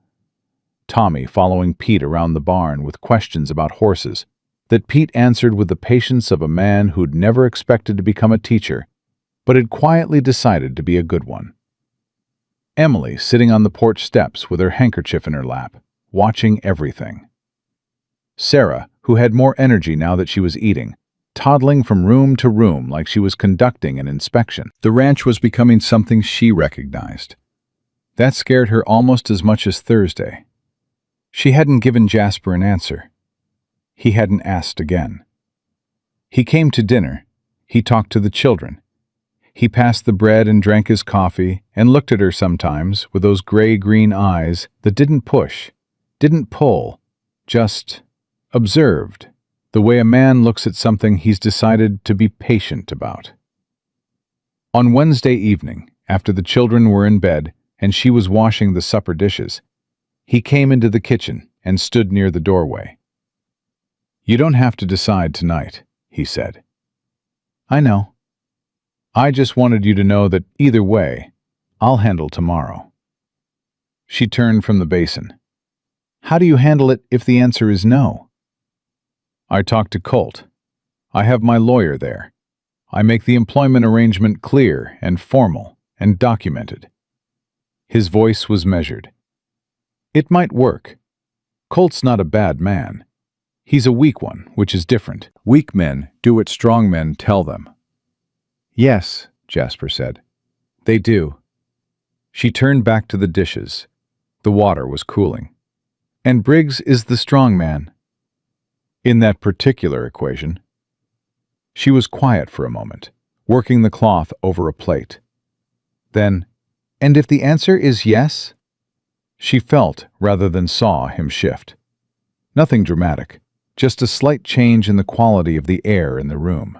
Tommy following Pete around the barn with questions about horses that Pete answered with the patience of a man who'd never expected to become a teacher, but had quietly decided to be a good one. Emily sitting on the porch steps with her handkerchief in her lap, watching everything. Sarah, who had more energy now that she was eating, toddling from room to room like she was conducting an inspection. The ranch was becoming something she recognized. That scared her almost as much as Thursday. She hadn't given Jasper an answer. He hadn't asked again. He came to dinner. He talked to the children. He passed the bread and drank his coffee and looked at her sometimes with those gray-green eyes that didn't push, didn't pull, just observed, the way a man looks at something he's decided to be patient about. On Wednesday evening, after the children were in bed and she was washing the supper dishes, he came into the kitchen and stood near the doorway. "You don't have to decide tonight," he said. "I know. I just wanted you to know that either way, I'll handle tomorrow." She turned from the basin. "How do you handle it if the answer is no?" "I talked to Colt. I have my lawyer there. I make the employment arrangement clear and formal and documented." His voice was measured. "It might work. Colt's not a bad man. He's a weak one, which is different. Weak men do what strong men tell them." "Yes," Jasper said. "They do." She turned back to the dishes. The water was cooling. "And Briggs is the strong man." "In that particular equation." She was quiet for a moment, working the cloth over a plate. Then, "And if the answer is yes?" She felt rather than saw him shift. Nothing dramatic, just a slight change in the quality of the air in the room.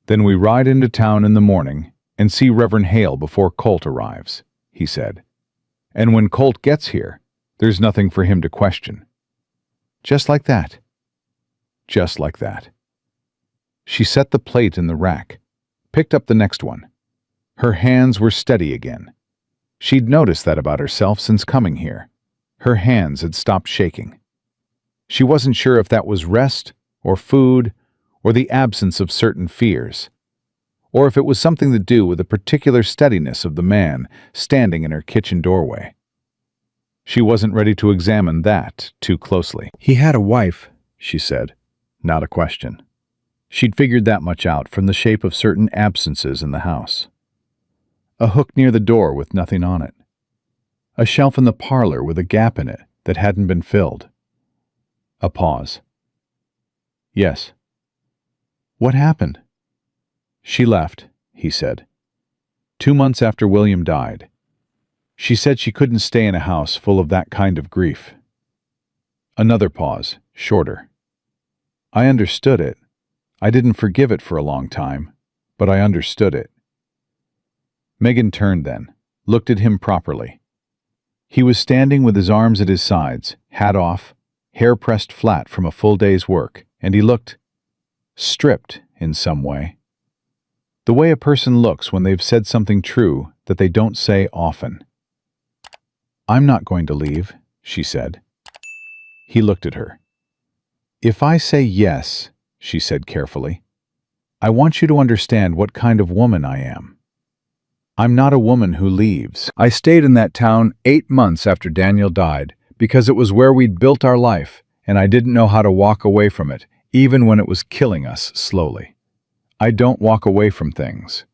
"Then we ride into town in the morning and see Reverend Hale before Colt arrives," he said. "And when Colt gets here, there's nothing for him to question." Just like that. Just like that. She set the plate in the rack, picked up the next one. Her hands were steady again. She'd noticed that about herself since coming here. Her hands had stopped shaking. She wasn't sure if that was rest, or food, or the absence of certain fears, or if it was something to do with the particular steadiness of the man standing in her kitchen doorway. She wasn't ready to examine that too closely. "He had a wife," she said, not a question. She'd figured that much out from the shape of certain absences in the house. A hook near the door with nothing on it. A shelf in the parlor with a gap in it that hadn't been filled. A pause. "Yes." "What happened?" "She left," he said. 2 months after William died. She said she couldn't stay in a house full of that kind of grief. Another pause, shorter. "I understood it. I didn't forgive it for a long time, but I understood it. Megan turned then, looked at him properly. He was standing with his arms at his sides, hat off, hair pressed flat from a full day's work, and he looked stripped in some way. The way a person looks when they've said something true that they don't say often. "I'm not going to leave," she said. He looked at her. "If I say yes," she said carefully, "I want you to understand what kind of woman I am. I'm not a woman who leaves. I stayed in that town 8 months after Daniel died because it was where we'd built our life, and I didn't know how to walk away from it, even when it was killing us slowly. I don't walk away from things."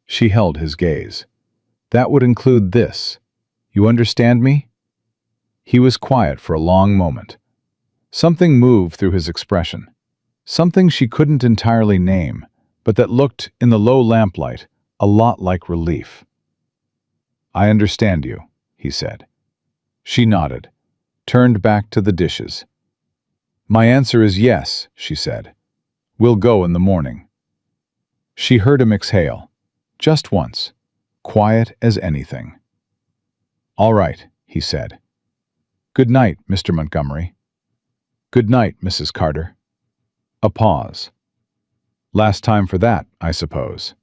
She held his gaze. "That would include this. You understand me?" He was quiet for a long moment. Something moved through his expression. Something she couldn't entirely name, but that looked, in the low lamplight, a lot like relief. "I understand you," he said. She nodded, turned back to the dishes. "My answer is yes," she said. "We'll go in the morning." She heard him exhale, just once, quiet as anything. "All right," he said. "Good night, Mr. Montgomery." "Good night, Mrs. Carter." A pause. "Last time for that, I suppose."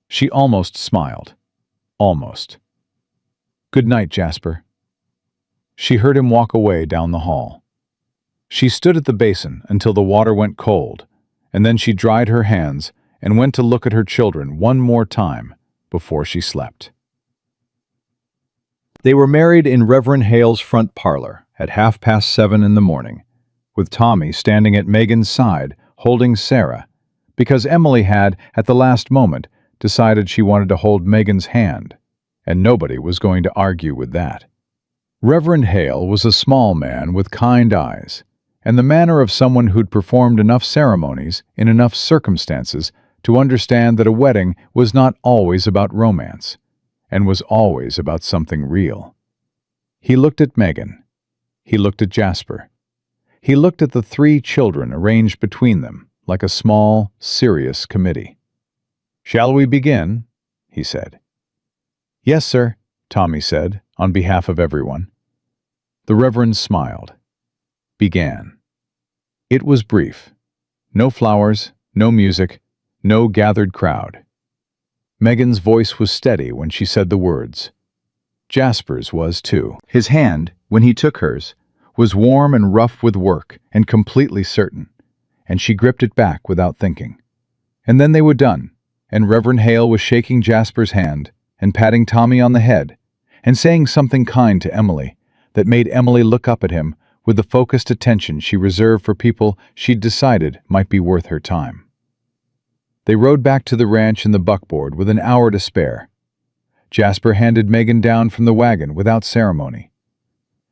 She almost smiled. Almost. "Good night, Jasper." She heard him walk away down the hall. She stood at the basin until the water went cold, and then she dried her hands and went to look at her children one more time before she slept. They were married in Reverend Hale's front parlor at 7:30 in the morning, with Tommy standing at Megan's side holding Sarah, because Emily had, at the last moment, decided she wanted to hold Megan's hand, and nobody was going to argue with that. Reverend Hale was a small man with kind eyes, and the manner of someone who'd performed enough ceremonies in enough circumstances to understand that a wedding was not always about romance, and was always about something real. He looked at Megan. He looked at Jasper. He looked at the 3 children arranged between them like a small, serious committee. "Shall we begin?" he said. "Yes, sir," Tommy said, on behalf of everyone. The Reverend smiled. Began. It was brief. No flowers, no music, no gathered crowd. Megan's voice was steady when she said the words. Jasper's was too. His hand, when he took hers, was warm and rough with work and completely certain, and she gripped it back without thinking. And then they were done, and Reverend Hale was shaking Jasper's hand and patting Tommy on the head and saying something kind to Emily that made Emily look up at him with the focused attention she reserved for people she'd decided might be worth her time. They rode back to the ranch in the buckboard with an hour to spare. Jasper handed Megan down from the wagon without ceremony.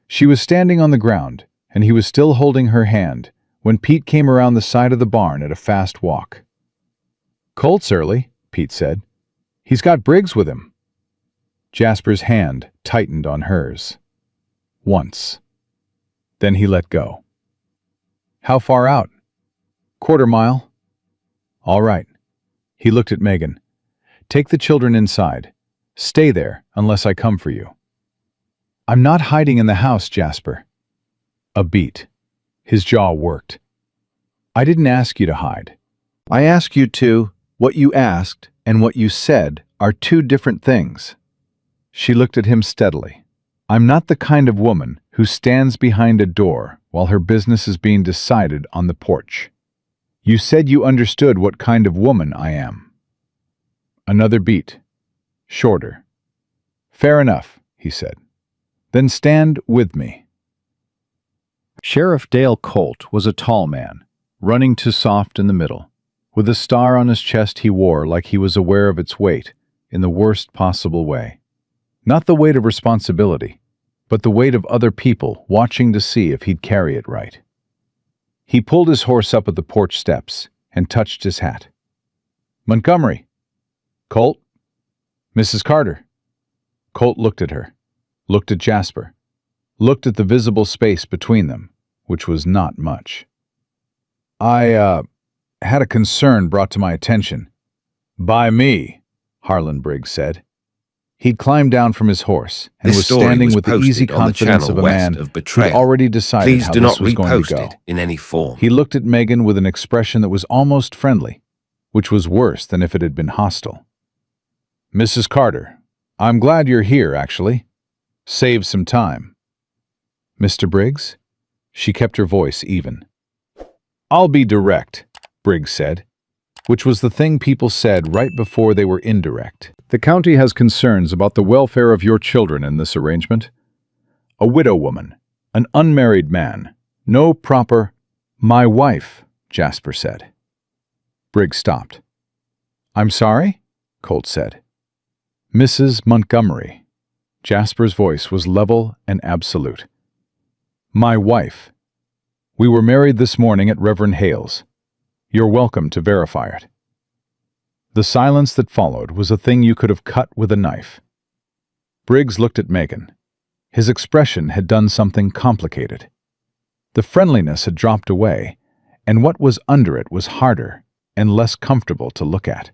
She was standing on the ground, and he was still holding her hand when Pete came around the side of the barn at a fast walk. "Colt's early," Pete said. "He's got Briggs with him." Jasper's hand tightened on hers. Once. Then he let go. "How far out?" "Quarter mile." "All right." He looked at Megan. "Take the children inside. Stay there unless I come for you." "I'm not hiding in the house, Jasper." A beat. His jaw worked. "I didn't ask you to hide. I asked you to. What you asked and what you said are 2 different things." She looked at him steadily. "I'm not the kind of woman who stands behind a door while her business is being decided on the porch. You said you understood what kind of woman I am." Another beat. Shorter. "Fair enough," he said. "Then stand with me." Sheriff Dale Colt was a tall man, running too soft in the middle, with a star on his chest he wore like he was aware of its weight in the worst possible way. Not the weight of responsibility, but the weight of other people watching to see if he'd carry it right. He pulled his horse up at the porch steps and touched his hat. "Montgomery." "Colt." "Mrs. Carter." Colt looked at her, looked at Jasper, looked at the visible space between them, which was not much. had a concern brought to my attention. By me, Harlan Briggs said. He'd climbed down from his horse and This was story standing was with the easy posted on the confidence channel of a man west of who'd Betrayal. already decided Please how do this not was going to repost go. it in any form. He looked at Megan with an expression that was almost friendly, which was worse than if it had been hostile. Mrs. Carter, I'm glad you're here, actually. Save some time. Mr. Briggs? She kept her voice even. I'll be direct, Briggs said, which was the thing people said right before they were indirect. The county has concerns about the welfare of your children in this arrangement. A widow woman, an unmarried man, no proper— My wife, Jasper said. Briggs stopped. I'm sorry? Colt said. Mrs. Montgomery. Jasper's voice was level and absolute. My wife. We were married this morning at Reverend Hale's. You're welcome to verify it. The silence that followed was a thing you could have cut with a knife. Briggs looked at Megan. His expression had done something complicated. The friendliness had dropped away, and what was under it was harder and less comfortable to look at.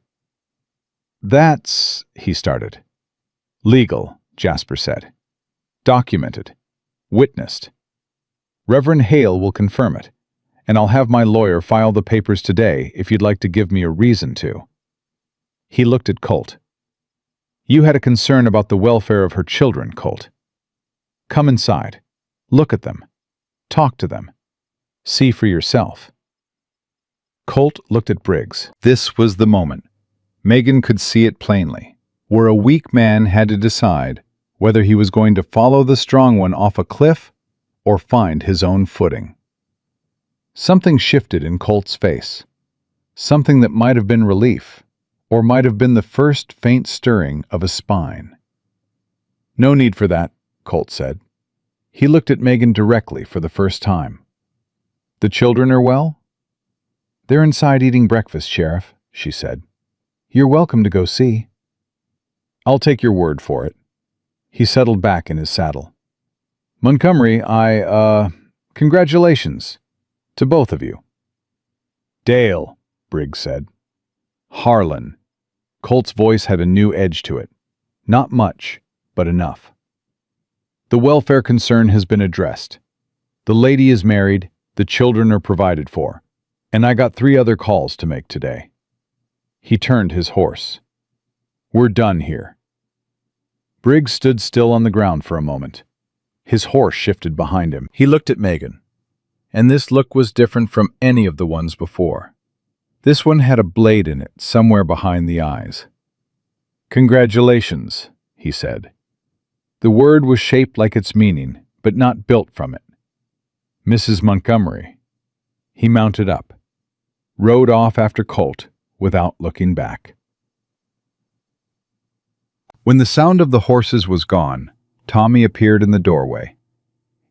That's— he started. Legal, Jasper said. Documented. Witnessed. Reverend Hale will confirm it, and I'll have my lawyer file the papers today if you'd like to give me a reason to. He looked at Colt. You had a concern about the welfare of her children, Colt. Come inside. Look at them. Talk to them. See for yourself. Colt looked at Briggs. This was the moment. Megan could see it plainly, where a weak man had to decide whether he was going to follow the strong one off a cliff or find his own footing. Something shifted in Colt's face. Something that might have been relief, or might have been the first faint stirring of a spine. No need for that, Colt said. He looked at Megan directly for the first time. The children are well? They're inside eating breakfast, Sheriff, she said. You're welcome to go see. I'll take your word for it. He settled back in his saddle. Montgomery, congratulations. To both of you. Dale, Briggs said. Harlan. Colt's voice had a new edge to it. Not much, but enough. The welfare concern has been addressed. The lady is married, the children are provided for, and I got 3 other calls to make today. He turned his horse. We're done here. Briggs stood still on the ground for a moment. His horse shifted behind him. He looked at Megan, and this look was different from any of the ones before. This one had a blade in it somewhere behind the eyes. Congratulations, he said. The word was shaped like its meaning, but not built from it. Mrs. Montgomery. He mounted up, rode off after Colt without looking back. When the sound of the horses was gone, Tommy appeared in the doorway.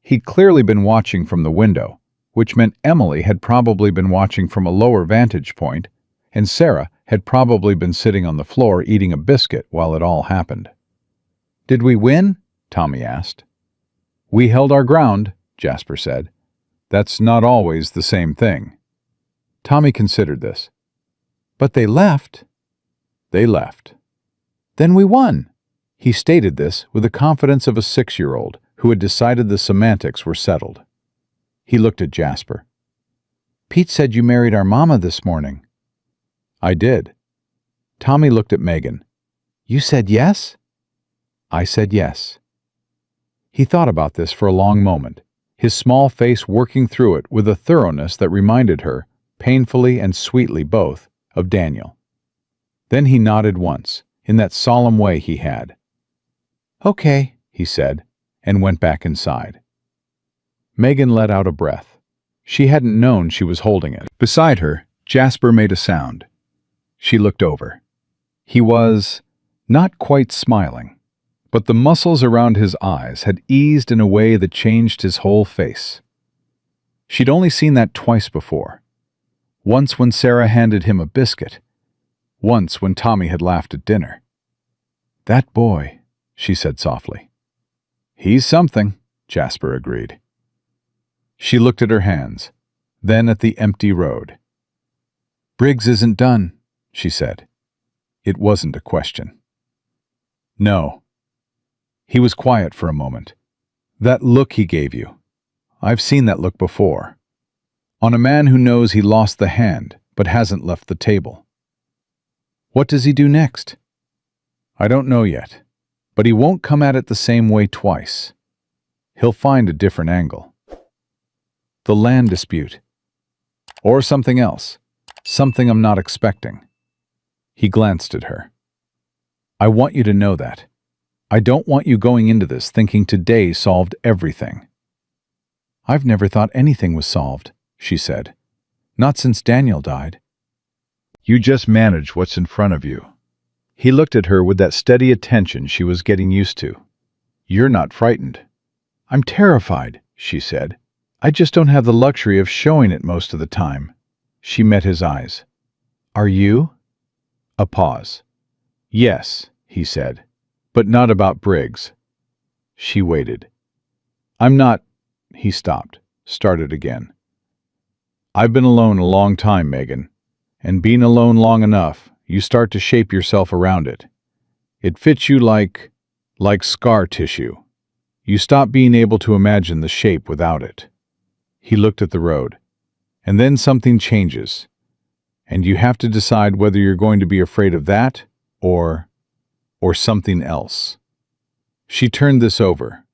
He'd clearly been watching from the window, which meant Emily had probably been watching from a lower vantage point, and Sarah had probably been sitting on the floor eating a biscuit while it all happened. Did we win? Tommy asked. We held our ground, Jasper said. That's not always the same thing. Tommy considered this. But they left. They left. Then we won. He stated this with the confidence of a 6-year-old who had decided the semantics were settled. He looked at Jasper. Pete said you married our mama this morning. I did. Tommy looked at Megan. You said yes? I said yes. He thought about this for a long moment, his small face working through it with a thoroughness that reminded her, painfully and sweetly both, of Daniel. Then he nodded once, in that solemn way he had. Okay, he said, and went back inside. Megan let out a breath. She hadn't known she was holding it. Beside her, Jasper made a sound. She looked over. He was not quite smiling, but the muscles around his eyes had eased in a way that changed his whole face. She'd only seen that twice before. Once when Sarah handed him a biscuit. Once when Tommy had laughed at dinner. That boy, she said softly. He's something, Jasper agreed. She looked at her hands, then at the empty road. Briggs isn't done, she said. It wasn't a question. No. He was quiet for a moment. That look he gave you. I've seen that look before. On a man who knows he lost the hand, but hasn't left the table. What does he do next? I don't know yet, but he won't come at it the same way twice. He'll find a different angle. The land dispute. Or something else. Something I'm not expecting. He glanced at her. I want you to know that. I don't want you going into this thinking today solved everything. I've never thought anything was solved, she said. Not since Daniel died. You just manage what's in front of you. He looked at her with that steady attention she was getting used to. You're not frightened. I'm terrified, she said. I just don't have the luxury of showing it most of the time. She met his eyes. Are you? A pause. Yes, he said, but not about Briggs. She waited. I'm not... He stopped, started again. I've been alone a long time, Megan, and being alone long enough, you start to shape yourself around it. It fits you like scar tissue. You stop being able to imagine the shape without it. He looked at the road. And then something changes, and you have to decide whether you're going to be afraid of that or something else. She turned this over.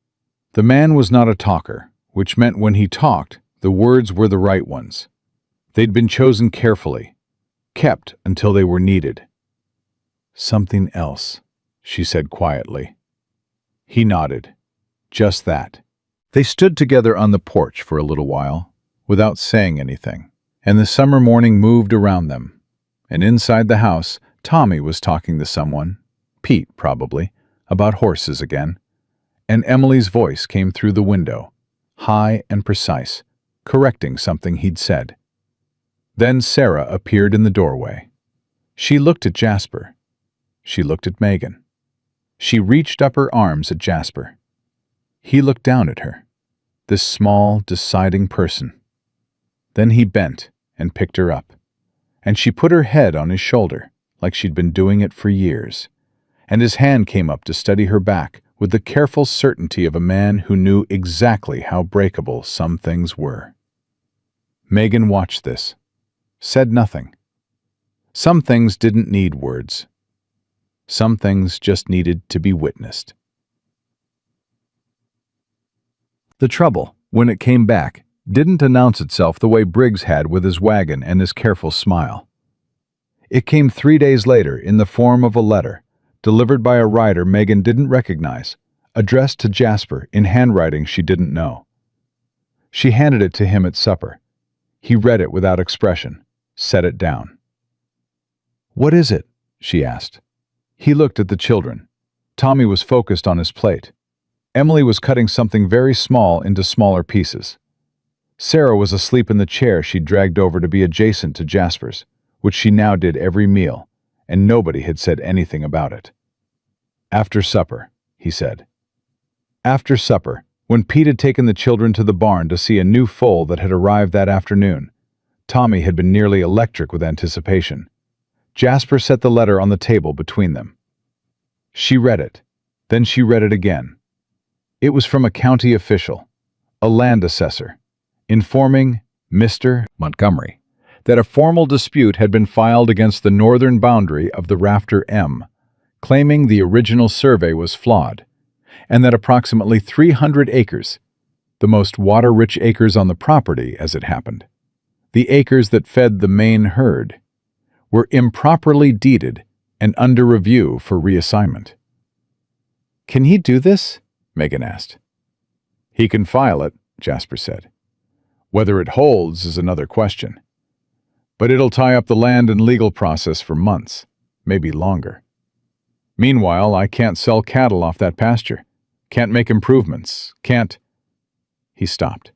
The man was not a talker, which meant when he talked, the words were the right ones. They'd been chosen carefully, kept until they were needed. Something else, she said quietly. He nodded. Just that. They stood together on the porch for a little while, without saying anything, and the summer morning moved around them. And inside the house, Tommy was talking to someone, Pete probably, about horses again, and Emily's voice came through the window, high and precise, correcting something he'd said. Then Sarah appeared in the doorway. She looked at Jasper. She looked at Megan. She reached up her arms at Jasper. He looked down at her, this small, deciding person. Then he bent and picked her up, and she put her head on his shoulder like she'd been doing it for years, and his hand came up to steady her back with the careful certainty of a man who knew exactly how breakable some things were. Megan watched this, said nothing. Some things didn't need words. Some things just needed to be witnessed. The trouble, when it came back, didn't announce itself the way Briggs had with his wagon and his careful smile. It came 3 days later in the form of a letter, delivered by a rider Megan didn't recognize, addressed to Jasper in handwriting she didn't know. She handed it to him at supper. He read it without expression, set it down. "What is it?" she asked. He looked at the children. Tommy was focused on his plate. Emily was cutting something very small into smaller pieces. Sarah was asleep in the chair she'd dragged over to be adjacent to Jasper's, which she now did every meal, and nobody had said anything about it. "After supper," he said. After supper, when Pete had taken the children to the barn to see a new foal that had arrived that afternoon, Tommy had been nearly electric with anticipation. Jasper set the letter on the table between them. She read it. Then she read it again. It was from a county official, a land assessor, informing Mr. Montgomery that a formal dispute had been filed against the northern boundary of the Rafter M, claiming the original survey was flawed, and that approximately 300 acres, the most water-rich acres on the property as it happened, the acres that fed the main herd, were improperly deeded and under review for reassignment. "Can he do this?" Megan asked. "He can file it," Jasper said. "Whether it holds is another question. But it'll tie up the land and legal process for months, maybe longer. Meanwhile, I can't sell cattle off that pasture, can't make improvements, can't—" He stopped.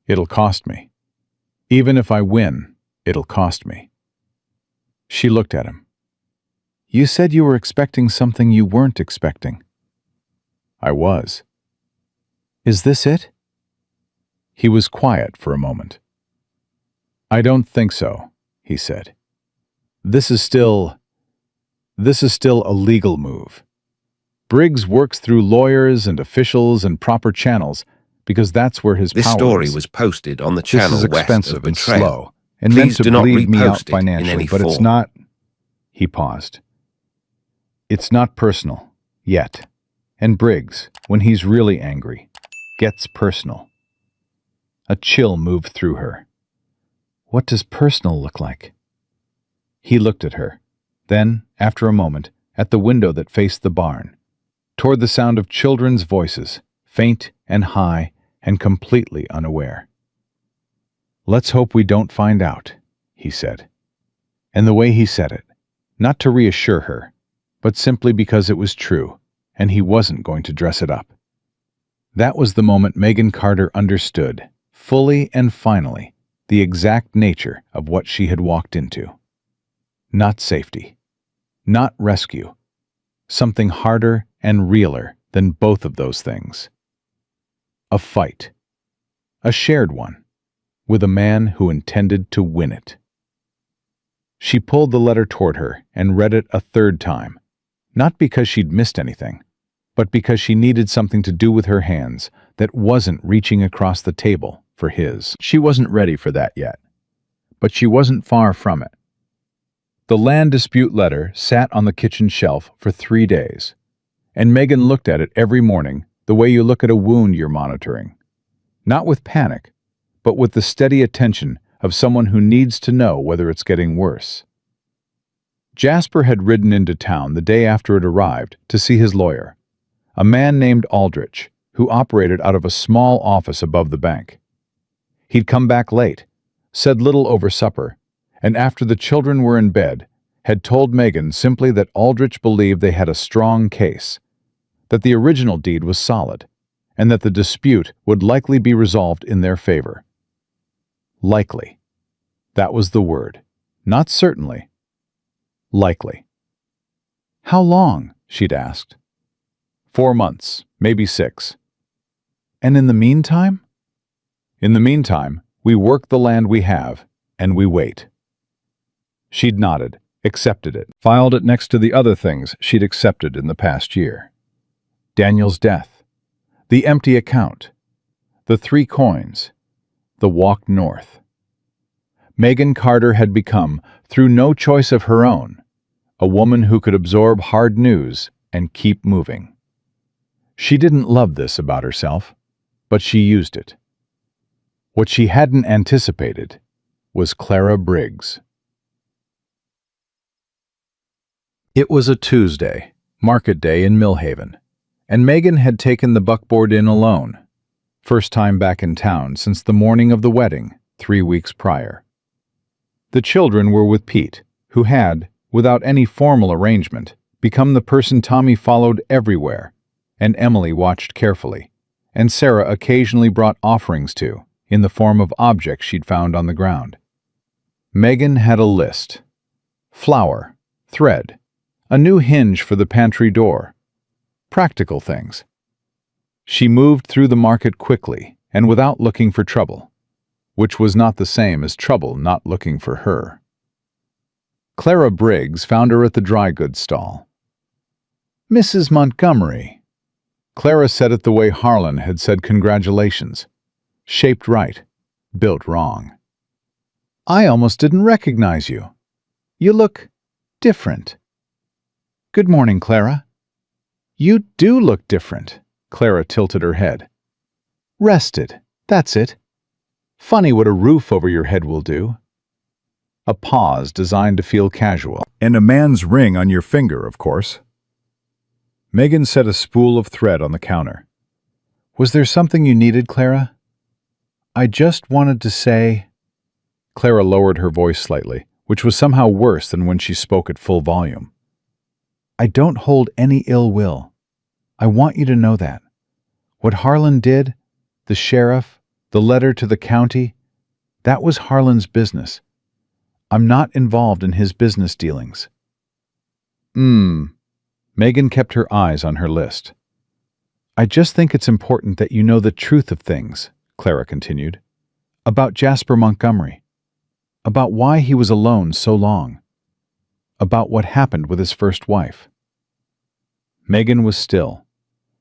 "It'll cost me. Even if I win, it'll cost me." She looked at him. "You said you were expecting something you weren't expecting." "I was." "Is this it?" He was quiet for a moment. "I don't think so," he said. This is still a legal move. Briggs works through lawyers and officials and proper channels because that's where his This power story is. was posted on the This channel is west expensive of and Betrayal. slow, and meant Please to do not bleed me out repost it in financially, any but it's form. not. He paused. It's not personal, yet. And Briggs, when he's really angry, gets personal. A chill moved through her. What does personal look like? He looked at her, then, after a moment, at the window that faced the barn, toward the sound of children's voices, faint and high and completely unaware. Let's hope we don't find out, he said. And the way he said it, not to reassure her, but simply because it was true, and he wasn't going to dress it up. That was the moment Megan Carter understood, fully and finally, the exact nature of what she had walked into. Not safety. Not rescue. Something harder and realer than both of those things. A fight. A shared one, with a man who intended to win it. She pulled the letter toward her and read it a third time, not because she'd missed anything, but because she needed something to do with her hands that wasn't reaching across the table for his. She wasn't ready for that yet, but she wasn't far from it. The land dispute letter sat on the kitchen shelf for 3 days, and Megan looked at it every morning the way you look at a wound you're monitoring. Not with panic, but with the steady attention of someone who needs to know whether it's getting worse. Jasper had ridden into town the day after it arrived to see his lawyer, a man named Aldrich, who operated out of a small office above the bank. He'd come back late, said little over supper, and after the children were in bed, had told Megan simply that Aldrich believed they had a strong case, that the original deed was solid, and that the dispute would likely be resolved in their favor. Likely. That was the word. Not certainly. Likely. How long? She'd asked. 4 months, maybe 6. And in the meantime? In the meantime, we work the land we have, and we wait. She'd nodded, accepted it, filed it next to the other things she'd accepted in the past year. Daniel's death, the empty account, the 3 coins, the walk north. Megan Carter had become, through no choice of her own, a woman who could absorb hard news and keep moving. She didn't love this about herself, but she used it. What she hadn't anticipated was Clara Briggs. It was a Tuesday, market day in Millhaven, and Megan had taken the buckboard in alone, first time back in town since the morning of the wedding 3 weeks prior. The children were with Pete, who had, without any formal arrangement, become the person Tommy followed everywhere, and Emily watched carefully, and Sarah occasionally brought offerings to, in the form of objects she'd found on the ground. Megan had a list. Flour, thread, a new hinge for the pantry door. Practical things. She moved through the market quickly and without looking for trouble, which was not the same as trouble not looking for her. Clara Briggs found her at the dry goods stall. "Mrs. Montgomery." Clara said it the way Harlan had said congratulations. Shaped right, built wrong. "I almost didn't recognize you. You look different." "Good morning, Clara." "You do look different." Clara tilted her head. "Rested, that's it. Funny what a roof over your head will do." A pause designed to feel casual. "And a man's ring on your finger, of course." Megan set a spool of thread on the counter. "Was there something you needed, Clara?" "I just wanted to say—" Clara lowered her voice slightly, which was somehow worse than when she spoke at full volume. "I don't hold any ill will. I want you to know that. What Harlan did, the sheriff, the letter to the county, that was Harlan's business. I'm not involved in his business dealings." Megan kept her eyes on her list. "I just think it's important that you know the truth of things," Clara continued, "about Jasper Montgomery. About why he was alone so long. About what happened with his first wife. Megan was still.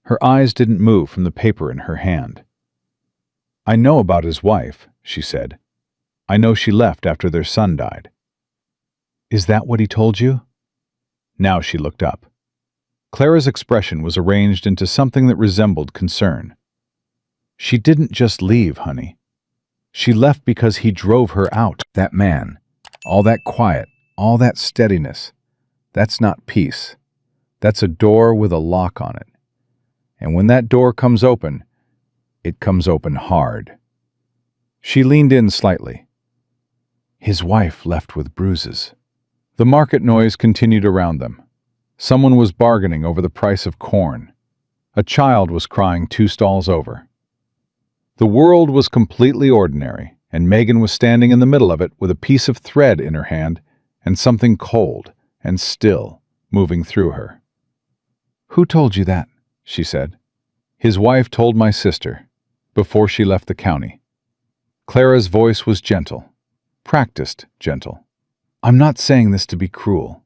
Her eyes didn't move from the paper in her hand. "I know about his wife," she said. "I know she left after their son died." "Is that what he told you?" Now she looked up. Clara's expression was arranged into something that resembled concern. "She didn't just leave, honey. She left because he drove her out." "That man, all that quiet, all that steadiness, that's not peace. That's a door with a lock on it. And when that door comes open, it comes open hard." She leaned in slightly. "His wife left with bruises." The market noise continued around them. Someone was bargaining over the price of corn. A child was crying 2 stalls over. The world was completely ordinary, and Megan was standing in the middle of it with a piece of thread in her hand and something cold and still moving through her. "Who told you that?" she said. "His wife told my sister, before she left the county." Clara's voice was gentle, practiced gentle. "I'm not saying this to be cruel.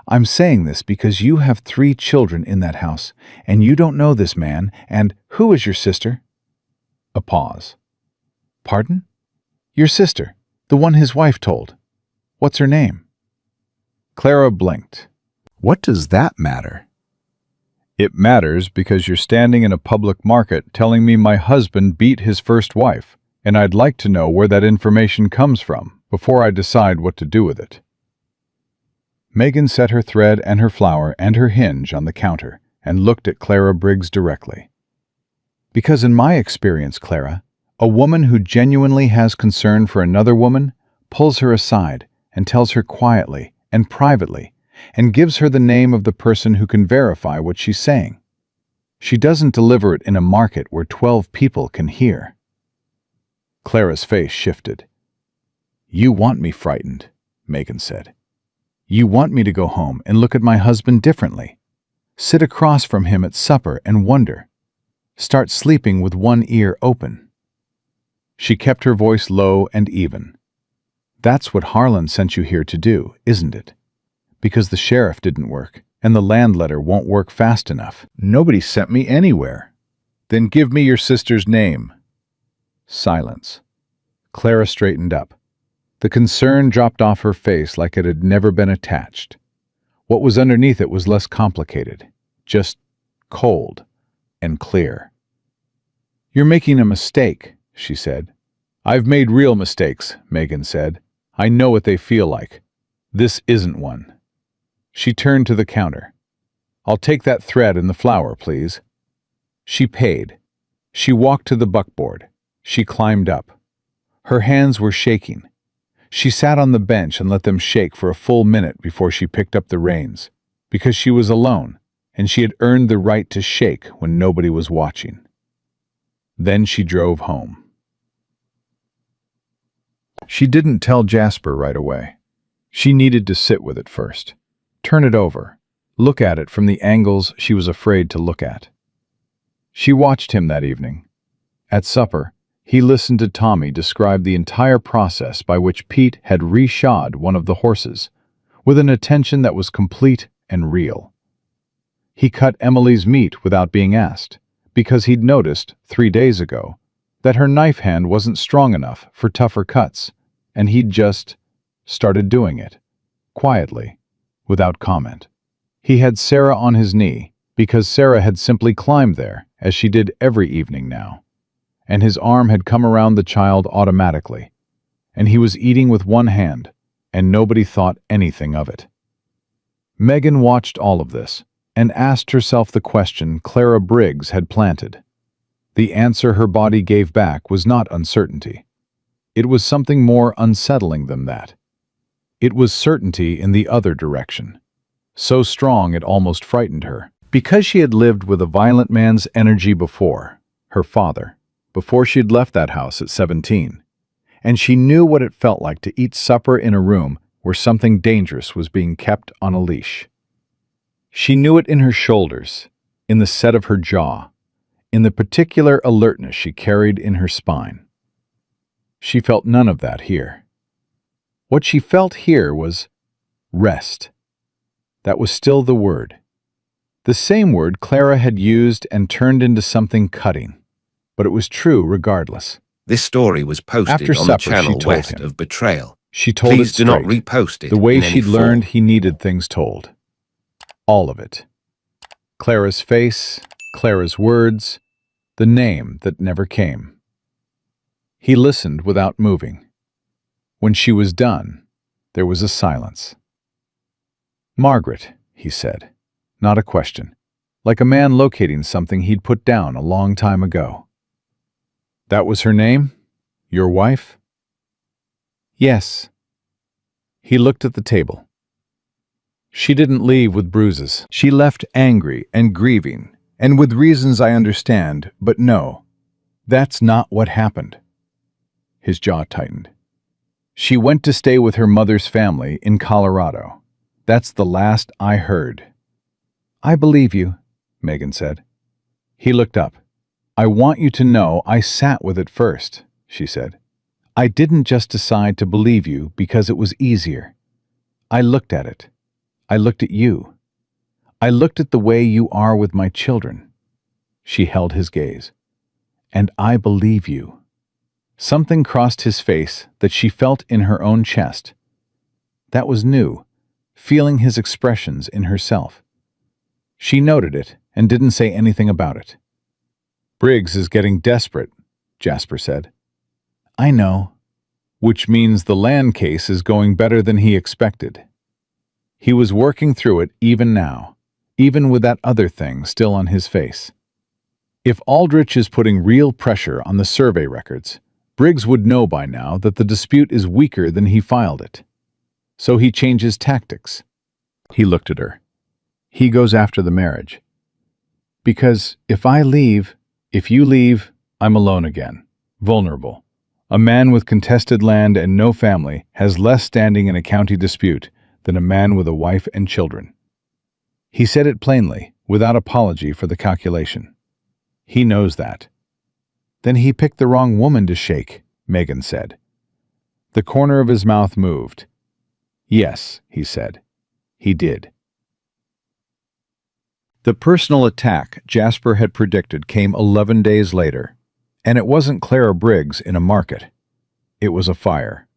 I'm saying this because you have 3 children in that house, and you don't know this man, and who is your sister?" A pause. "Pardon?" "Your sister, the one his wife told. What's her name?" Clara blinked. "What does that matter?" "It matters because you're standing in a public market telling me my husband beat his first wife, and I'd like to know where that information comes from before I decide what to do with it." Megan set her thread and her flower and her hinge on the counter and looked at Clara Briggs directly. "Because in my experience, Clara, a woman who genuinely has concern for another woman pulls her aside and tells her quietly and privately and gives her the name of the person who can verify what she's saying. She doesn't deliver it in a market where 12 people can hear." Clara's face shifted. "You want me frightened," Megan said. "You want me to go home and look at my husband differently, sit across from him at supper and wonder, start sleeping with one ear open." She kept her voice low and even. "That's what Harlan sent you here to do, isn't it? Because the sheriff didn't work, and the land letter won't work fast enough." "Nobody sent me anywhere." "Then give me your sister's name." Silence. Clara straightened up. The concern dropped off her face like it had never been attached. What was underneath it was less complicated, just cold and clear. "You're making a mistake," she said. "I've made real mistakes," Megan said. "I know what they feel like. This isn't one." She turned to the counter. "I'll take that thread and the flower, please." She paid. She walked to the buckboard. She climbed up. Her hands were shaking. She sat on the bench and let them shake for a full minute before she picked up the reins, because she was alone, and she had earned the right to shake when nobody was watching. Then she drove home. She didn't tell Jasper right away. She needed to sit with it first, turn it over, look at it from the angles she was afraid to look at. She watched him that evening. At supper, he listened to Tommy describe the entire process by which Pete had reshod one of the horses, with an attention that was complete and real. He cut Emily's meat without being asked, because he'd noticed 3 days ago that her knife hand wasn't strong enough for tougher cuts, and he'd just started doing it, quietly, without comment. He had Sarah on his knee, because Sarah had simply climbed there, as she did every evening now, and his arm had come around the child automatically, and he was eating with one hand, and nobody thought anything of it. Megan watched all of this, and asked herself the question Clara Briggs had planted. The answer her body gave back was not uncertainty. It was something more unsettling than that. It was certainty in the other direction, so strong it almost frightened her. Because she had lived with a violent man's energy before, her father, before she'd left that house at 17, and she knew what it felt like to eat supper in a room where something dangerous was being kept on a leash. She knew it in her shoulders, in the set of her jaw, in the particular alertness she carried in her spine. She felt none of that here. What she felt here was rest. That was still the word. The same word Clara had used and turned into something cutting, but it was true regardless. This story was posted After on the supper, she channel told West him. of Betrayal. She told Please it do not straight, repost it the way in any she'd learned form. he needed things told. All of it. Clara's face, Clara's words, the name that never came. He listened without moving. When she was done, there was a silence. "Margaret," he said, not a question, like a man locating something he'd put down a long time ago. "That was her name? Your wife?" "Yes." He looked at the table. "She didn't leave with bruises. She left angry and grieving, and with reasons I understand, but no, that's not what happened." His jaw tightened. "She went to stay with her mother's family in Colorado. That's the last I heard." "I believe you," Megan said. He looked up. "I want you to know I sat with it first," she said. "I didn't just decide to believe you because it was easier. I looked at it. I looked at you. I looked at the way you are with my children." She held his gaze. "And I believe you." Something crossed his face that she felt in her own chest. That was new, feeling his expressions in herself. She noted it and didn't say anything about it. "Briggs is getting desperate," Jasper said. "I know." "Which means the land case is going better than he expected." He was working through it even now, even with that other thing still on his face. If Aldrich is putting real pressure on the survey records, Briggs would know by now that the dispute is weaker than he filed it. So he changes tactics. He looked at her. He goes after the marriage. "Because if you leave, I'm alone again, vulnerable. A man with contested land and no family has less standing in a county dispute than a man with a wife and children." He said it plainly, without apology for the calculation. He knows that. "Then he picked the wrong woman to shake," Megan said. The corner of his mouth moved. "Yes," he said. "He did." The personal attack Jasper had predicted came 11 days later, and it wasn't Clara Briggs in a market. It was a fire.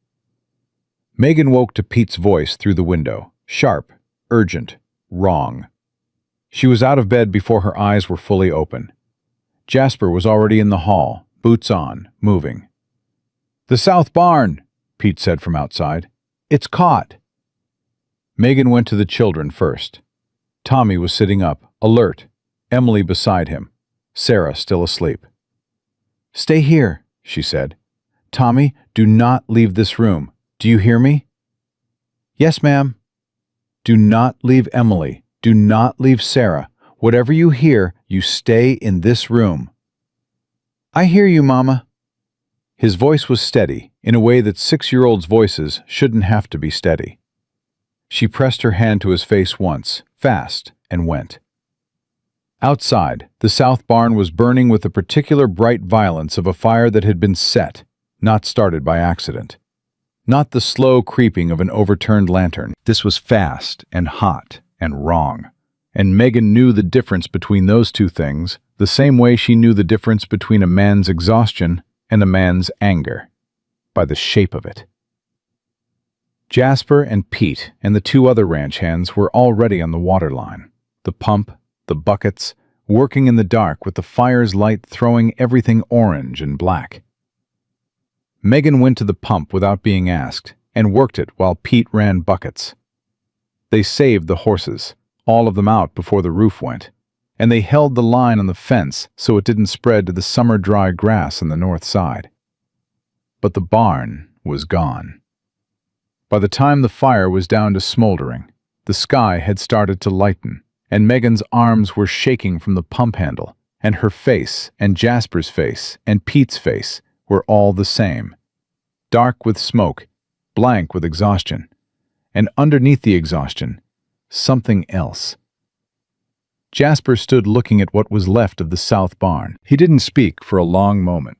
Megan woke to Pete's voice through the window, sharp, urgent, wrong. She was out of bed before her eyes were fully open. Jasper was already in the hall, boots on, moving. "The south barn," Pete said from outside. "It's caught." Megan went to the children first. Tommy was sitting up, alert, Emily beside him, Sarah still asleep. "Stay here," she said. "Tommy, do not leave this room. Do you hear me?" "Yes, ma'am." "Do not leave Emily. Do not leave Sarah. Whatever you hear, you stay in this room." "I hear you, Mama." His voice was steady, in a way that 6-year-olds' voices shouldn't have to be steady. She pressed her hand to his face once, fast, and went. Outside, the south barn was burning with the particular bright violence of a fire that had been set, not started by accident. Not the slow creeping of an overturned lantern. This was fast and hot and wrong. And Megan knew the difference between those two things, the same way she knew the difference between a man's exhaustion and a man's anger, by the shape of it. Jasper and Pete and the 2 other ranch hands were already on the water line, the pump, the buckets, working in the dark with the fire's light throwing everything orange and black. Megan went to the pump without being asked and worked it while Pete ran buckets. They saved the horses, all of them out before the roof went, and they held the line on the fence so it didn't spread to the summer-dry grass on the north side. But the barn was gone. By the time the fire was down to smoldering, the sky had started to lighten, and Megan's arms were shaking from the pump handle, and her face and Jasper's face and Pete's face were all the same. Dark with smoke, blank with exhaustion, and underneath the exhaustion, something else. Jasper stood looking at what was left of the south barn. He didn't speak for a long moment.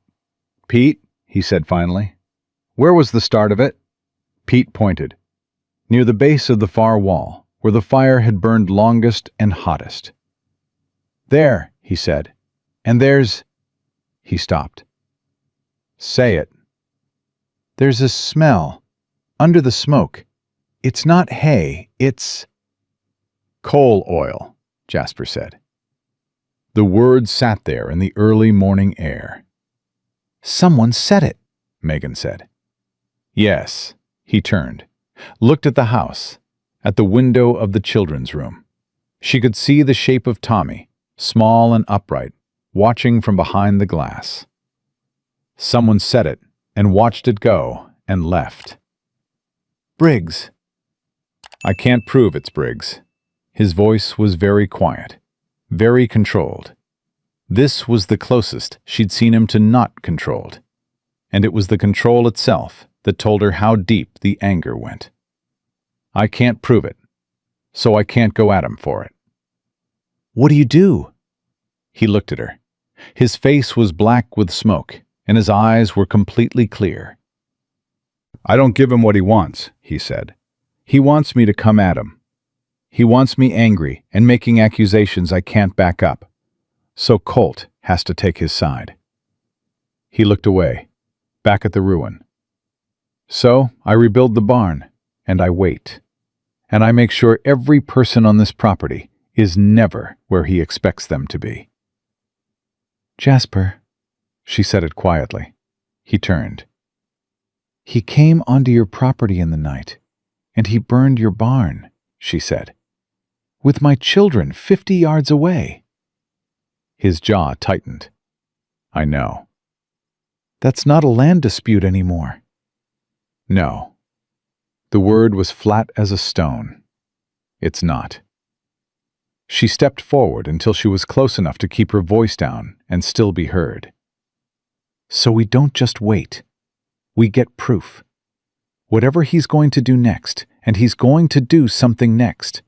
"Pete," he said finally, "where was the start of it?" Pete pointed. Near the base of the far wall, where the fire had burned longest and hottest. There, he said. And there's... He stopped. Say it. There's a smell. Under the smoke. It's not hay, it's... Coal oil, Jasper said. The word sat there in the early morning air. Someone said it, Megan said. Yes, he turned, looked at the house, at the window of the children's room. She could see the shape of Tommy, small and upright, watching from behind the glass. Someone said it and watched it go and left. Briggs. I can't prove it's Briggs. His voice was very quiet, very controlled. This was the closest she'd seen him to not controlled, and it was the control itself that told her how deep the anger went. I can't prove it, so I can't go at him for it. What do you do? He looked at her. His face was black with smoke, and his eyes were completely clear. I don't give him what he wants, he said. He wants me to come at him. He wants me angry and making accusations I can't back up. So Colt has to take his side. He looked away, back at the ruin. So I rebuild the barn, and I wait. And I make sure every person on this property is never where he expects them to be. Jasper, she said it quietly. He turned. He came onto your property in the night, and he burned your barn, she said. With my children 50 yards away. His jaw tightened. I know. That's not a land dispute anymore. No. The word was flat as a stone. It's not. She stepped forward until she was close enough to keep her voice down and still be heard. So we don't just wait. We get proof. Whatever he's going to do next, and he's going to do something next,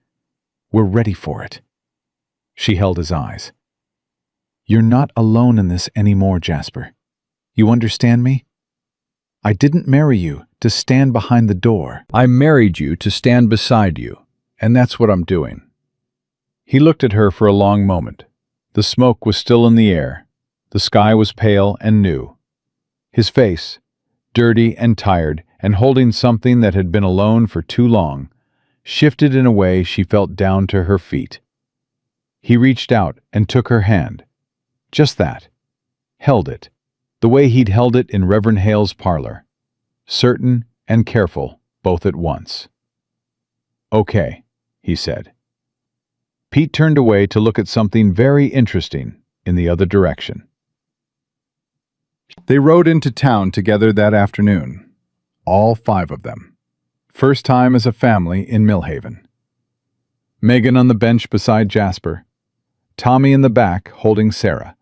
we're ready for it. She held his eyes. You're not alone in this anymore, Jasper. You understand me? I didn't marry you to stand behind the door. I married you to stand beside you, and that's what I'm doing. He looked at her for a long moment. The smoke was still in the air. The sky was pale and new. His face, dirty and tired and holding something that had been alone for too long, shifted in a way she felt down to her feet. He reached out and took her hand. Just that. Held it, the way he'd held it in Reverend Hale's parlor. Certain and careful, both at once. Okay, he said. Pete turned away to look at something very interesting in the other direction. They rode into town together that afternoon, all 5 of them. First time as a family in Millhaven. Megan on the bench beside Jasper, Tommy in the back holding Sarah,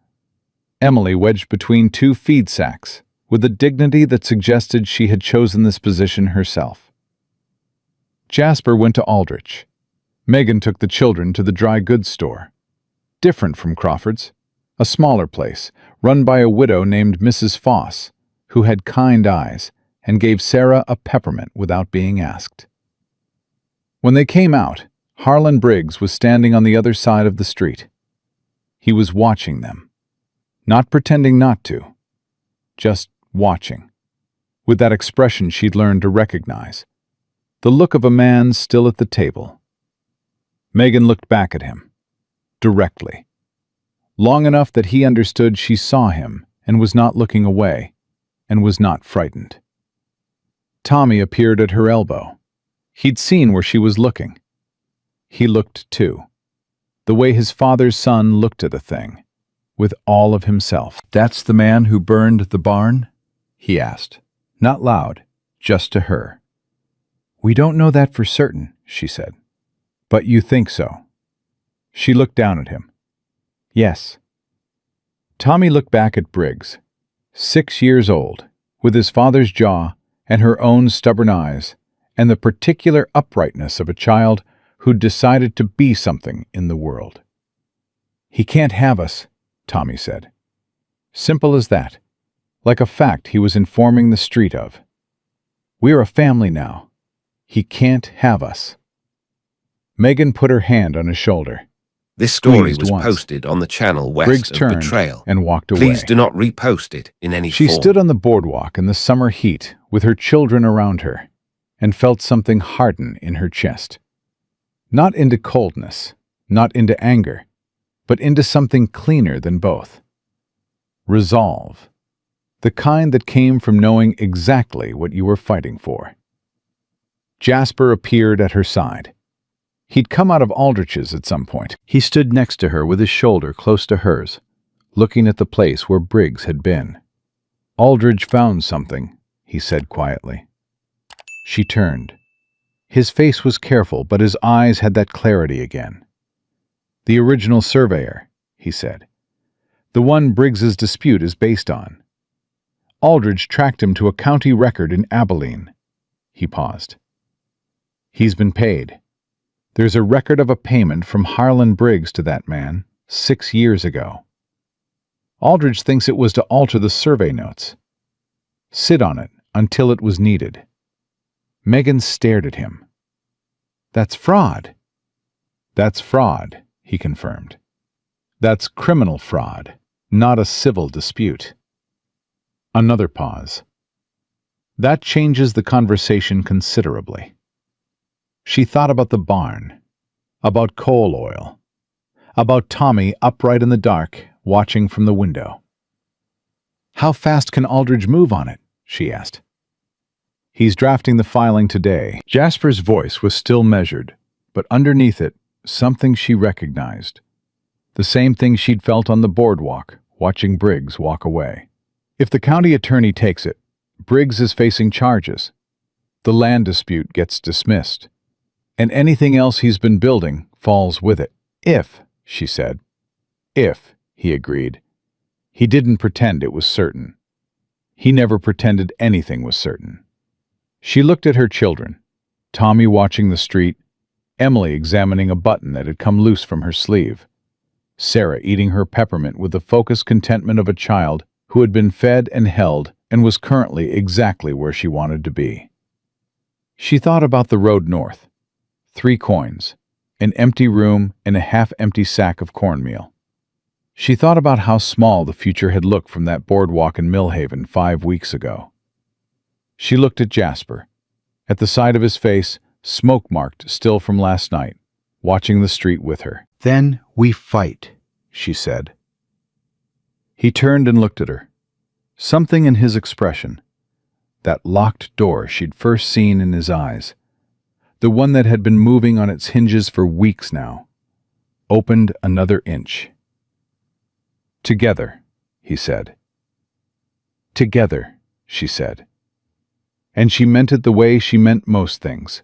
Emily wedged between 2 feed sacks with a dignity that suggested she had chosen this position herself. Jasper went to Aldrich. Megan took the children to the dry goods store. Different from Crawford's, a smaller place run by a widow named Mrs. Foss, who had kind eyes and gave Sarah a peppermint without being asked. When they came out, Harlan Briggs was standing on the other side of the street. He was watching them, not pretending not to, just watching, with that expression she'd learned to recognize, the look of a man still at the table. Megan looked back at him, directly, long enough that he understood she saw him and was not looking away, and was not frightened. Tommy appeared at her elbow. He'd seen where she was looking. He looked too, the way his father's son looked at a thing, with all of himself. That's the man who burned the barn? He asked, not loud, just to her. We don't know that for certain, she said. But you think so. She looked down at him. Yes. Tommy looked back at Briggs, 6 years old, with his father's jaw and her own stubborn eyes, and the particular uprightness of a child who'd decided to be something in the world. He can't have us, Tommy said. Simple as that, like a fact he was informing the street of. We're a family now, He can't have us. Megan put her hand on his shoulder. This story Squeezed was once. posted on the channel west Briggs of turned Betrayal. and walked away. Please do not repost it in any She form. stood on the boardwalk in the summer heat with her children around her and felt something harden in her chest. Not into coldness, not into anger, but into something cleaner than both. Resolve. The kind that came from knowing exactly what you were fighting for. Jasper appeared at her side. He'd come out of Aldrich's at some point. He stood next to her with his shoulder close to hers, looking at the place where Briggs had been. "Aldrich found something," he said quietly. She turned. His face was careful, but his eyes had that clarity again. "The original surveyor," he said. "The one Briggs's dispute is based on. Aldrich tracked him to a county record in Abilene." He paused. "He's been paid. There's a record of a payment from Harlan Briggs to that man 6 years ago. Aldrich thinks it was to alter the survey notes. Sit on it until it was needed." Megan stared at him. "That's fraud." "That's fraud," he confirmed. "That's criminal fraud, not a civil dispute." Another pause. That changes the conversation considerably. She thought about the barn, about coal oil, about Tommy upright in the dark, watching from the window. "How fast can Aldrich move on it?" she asked. "He's drafting the filing today." Jasper's voice was still measured, but underneath it, something she recognized. The same thing she'd felt on the boardwalk, watching Briggs walk away. If the county attorney takes it, Briggs is facing charges. The land dispute gets dismissed. And anything else he's been building falls with it. "If," she said. "If," he agreed. He didn't pretend it was certain. He never pretended anything was certain. She looked at her children, Tommy watching the street, Emily examining a button that had come loose from her sleeve, Sarah eating her peppermint with the focused contentment of a child who had been fed and held and was currently exactly where she wanted to be. She thought about the road north. 3 coins, an empty room, and a half-empty sack of cornmeal. She thought about how small the future had looked from that boardwalk in Millhaven 5 weeks ago. She looked at Jasper, at the side of his face, smoke-marked still from last night, watching the street with her. "Then we fight," she said. He turned and looked at her. Something in his expression, that locked door she'd first seen in his eyes, the one that had been moving on its hinges for weeks now, opened another inch. "Together," he said. "Together," she said. And she meant it the way she meant most things,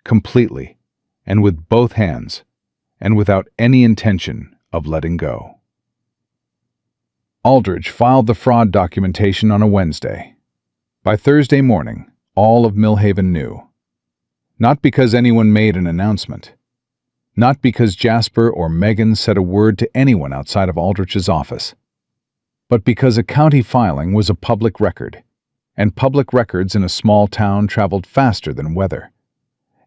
completely, and with both hands, and without any intention of letting go. Aldrich filed the fraud documentation on a Wednesday. By Thursday morning, all of Millhaven knew. Not because anyone made an announcement. Not because Jasper or Megan said a word to anyone outside of Aldrich's office. But because a county filing was a public record, and public records in a small town traveled faster than weather.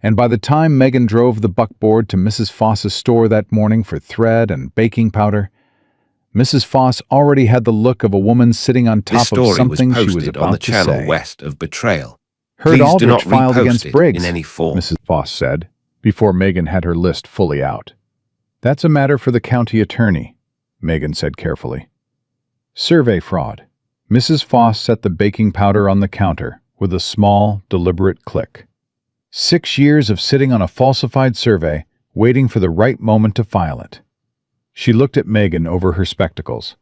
And by the time Megan drove the buckboard to Mrs. Foss's store that morning for thread and baking powder, Mrs. Foss already had the look of a woman sitting on top This of story something was she was posted about on the to channel say. west of Betrayal. Heard Please do Aldrich not filed repost against it Briggs, in any form. Mrs. Foss said, before Megan had her list fully out. "That's a matter for the county attorney," Megan said carefully. "Survey fraud." Mrs. Foss set the baking powder on the counter with a small, deliberate click. 6 years of sitting on a falsified survey, waiting for the right moment to file it. She looked at Megan over her spectacles.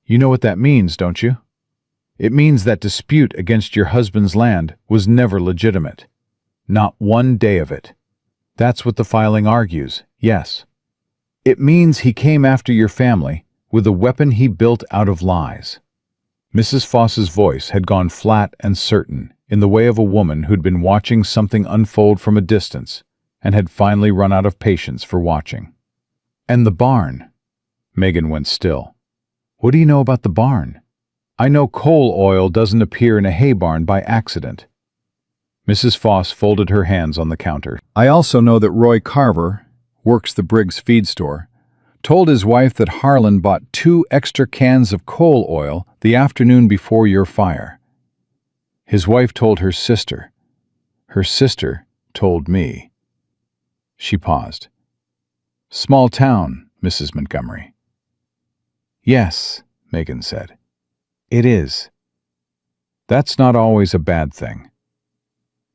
"You know what that means, don't you? It means that dispute against your husband's land was never legitimate. Not one day of it. That's what the filing argues, yes. It means he came after your family with a weapon he built out of lies." Mrs. Foss's voice had gone flat and certain, in the way of a woman who'd been watching something unfold from a distance and had finally run out of patience for watching. "And the barn." Megan went still. "What do you know about the barn? I know coal oil doesn't appear in a hay barn by accident." Mrs. Foss folded her hands on the counter. I also know that Roy Carver, works the Briggs feed store, told his wife that Harlan bought 2 extra cans of coal oil the afternoon before your fire. His wife told her sister. Her sister told me. She paused. Small town, Mrs. Montgomery. Yes, Megan said. It is. That's not always a bad thing.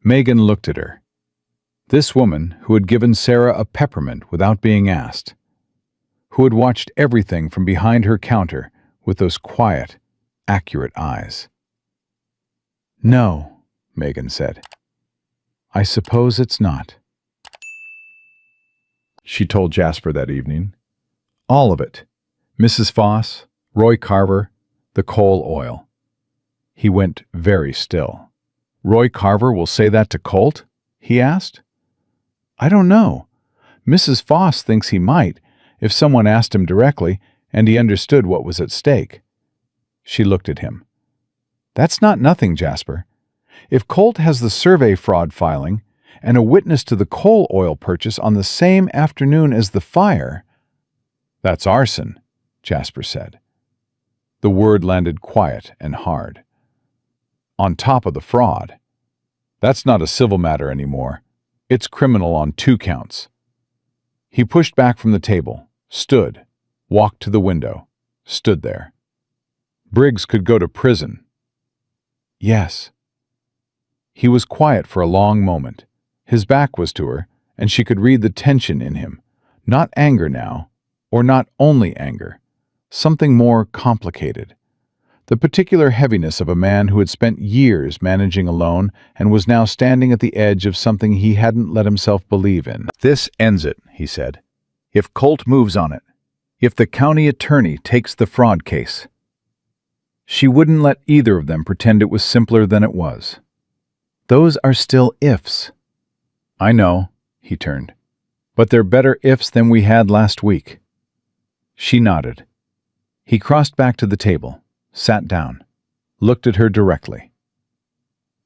Megan looked at her. This woman who had given Sarah a peppermint without being asked, who had watched everything from behind her counter with those quiet, accurate eyes. No, Megan said. I suppose it's not. She told Jasper that evening. All of it. Mrs. Foss, Roy Carver, the coal oil. He went very still. Roy Carver will say that to Colt? He asked. I don't know. Mrs. Foss thinks he might, if someone asked him directly and he understood what was at stake. She looked at him. That's not nothing, Jasper. If Colt has the survey fraud filing and a witness to the coal oil purchase on the same afternoon as the fire, that's arson, Jasper said. The word landed quiet and hard. On top of the fraud. That's not a civil matter anymore. It's criminal on 2 counts. He pushed back from the table, stood, walked to the window, stood there. Briggs could go to prison. Yes. He was quiet for a long moment. His back was to her, and she could read the tension in him. Not anger now, or not only anger. Something more complicated. The particular heaviness of a man who had spent years managing alone and was now standing at the edge of something he hadn't let himself believe in. This ends it, he said. If Colt moves on it. If the county attorney takes the fraud case. She wouldn't let either of them pretend it was simpler than it was. Those are still ifs. I know, he turned. But they're better ifs than we had last week. She nodded. He crossed back to the table, sat down, looked at her directly.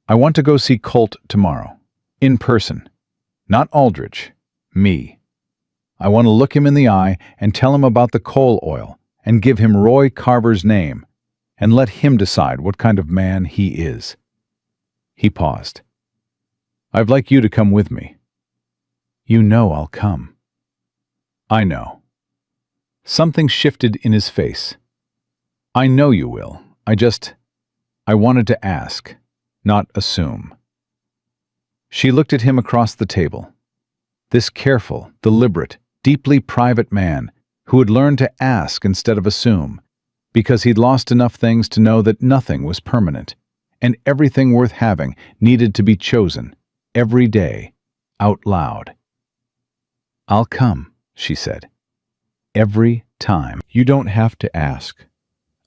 I want to go see Colt tomorrow. In person. Not Aldrich. Me. I want to look him in the eye and tell him about the coal oil and give him Roy Carver's name and let him decide what kind of man he is. He paused. I'd like you to come with me. You know I'll come. I know. Something shifted in his face. I know you will. I wanted to ask, not assume. She looked at him across the table. This careful, deliberate, deeply private man who had learned to ask instead of assume, because he'd lost enough things to know that nothing was permanent, and everything worth having needed to be chosen, every day, out loud. I'll come, she said. Every time. You don't have to ask.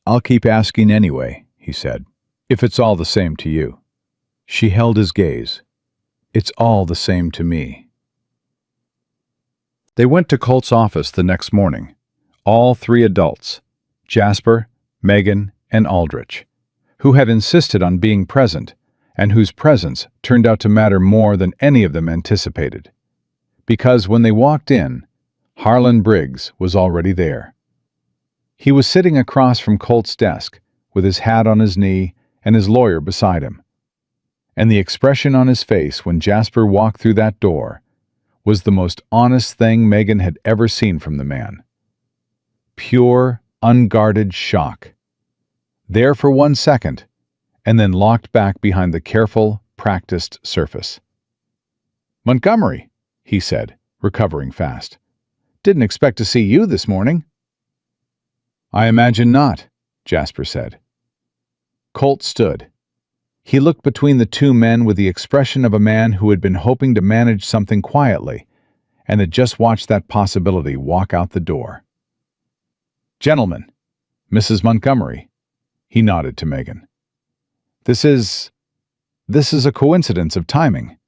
I'll keep asking anyway, he said, if it's all the same to you. She held his gaze. It's all the same to me. They went to Colt's office the next morning, all 3 adults, Jasper, Megan, and Aldrich, who had insisted on being present and whose presence turned out to matter more than any of them anticipated. Because when they walked in, Harlan Briggs was already there. He was sitting across from Colt's desk, with his hat on his knee and his lawyer beside him. And the expression on his face when Jasper walked through that door was the most honest thing Megan had ever seen from the man. Pure, unguarded shock. There for 1 second, and then locked back behind the careful, practiced surface. Montgomery, he said, recovering fast. Didn't expect to see you this morning. I imagine not, Jasper said. Colt stood. He looked between the 2 men with the expression of a man who had been hoping to manage something quietly and had just watched that possibility walk out the door. Gentlemen, Mrs. Montgomery, he nodded to Megan. This is a coincidence of timing.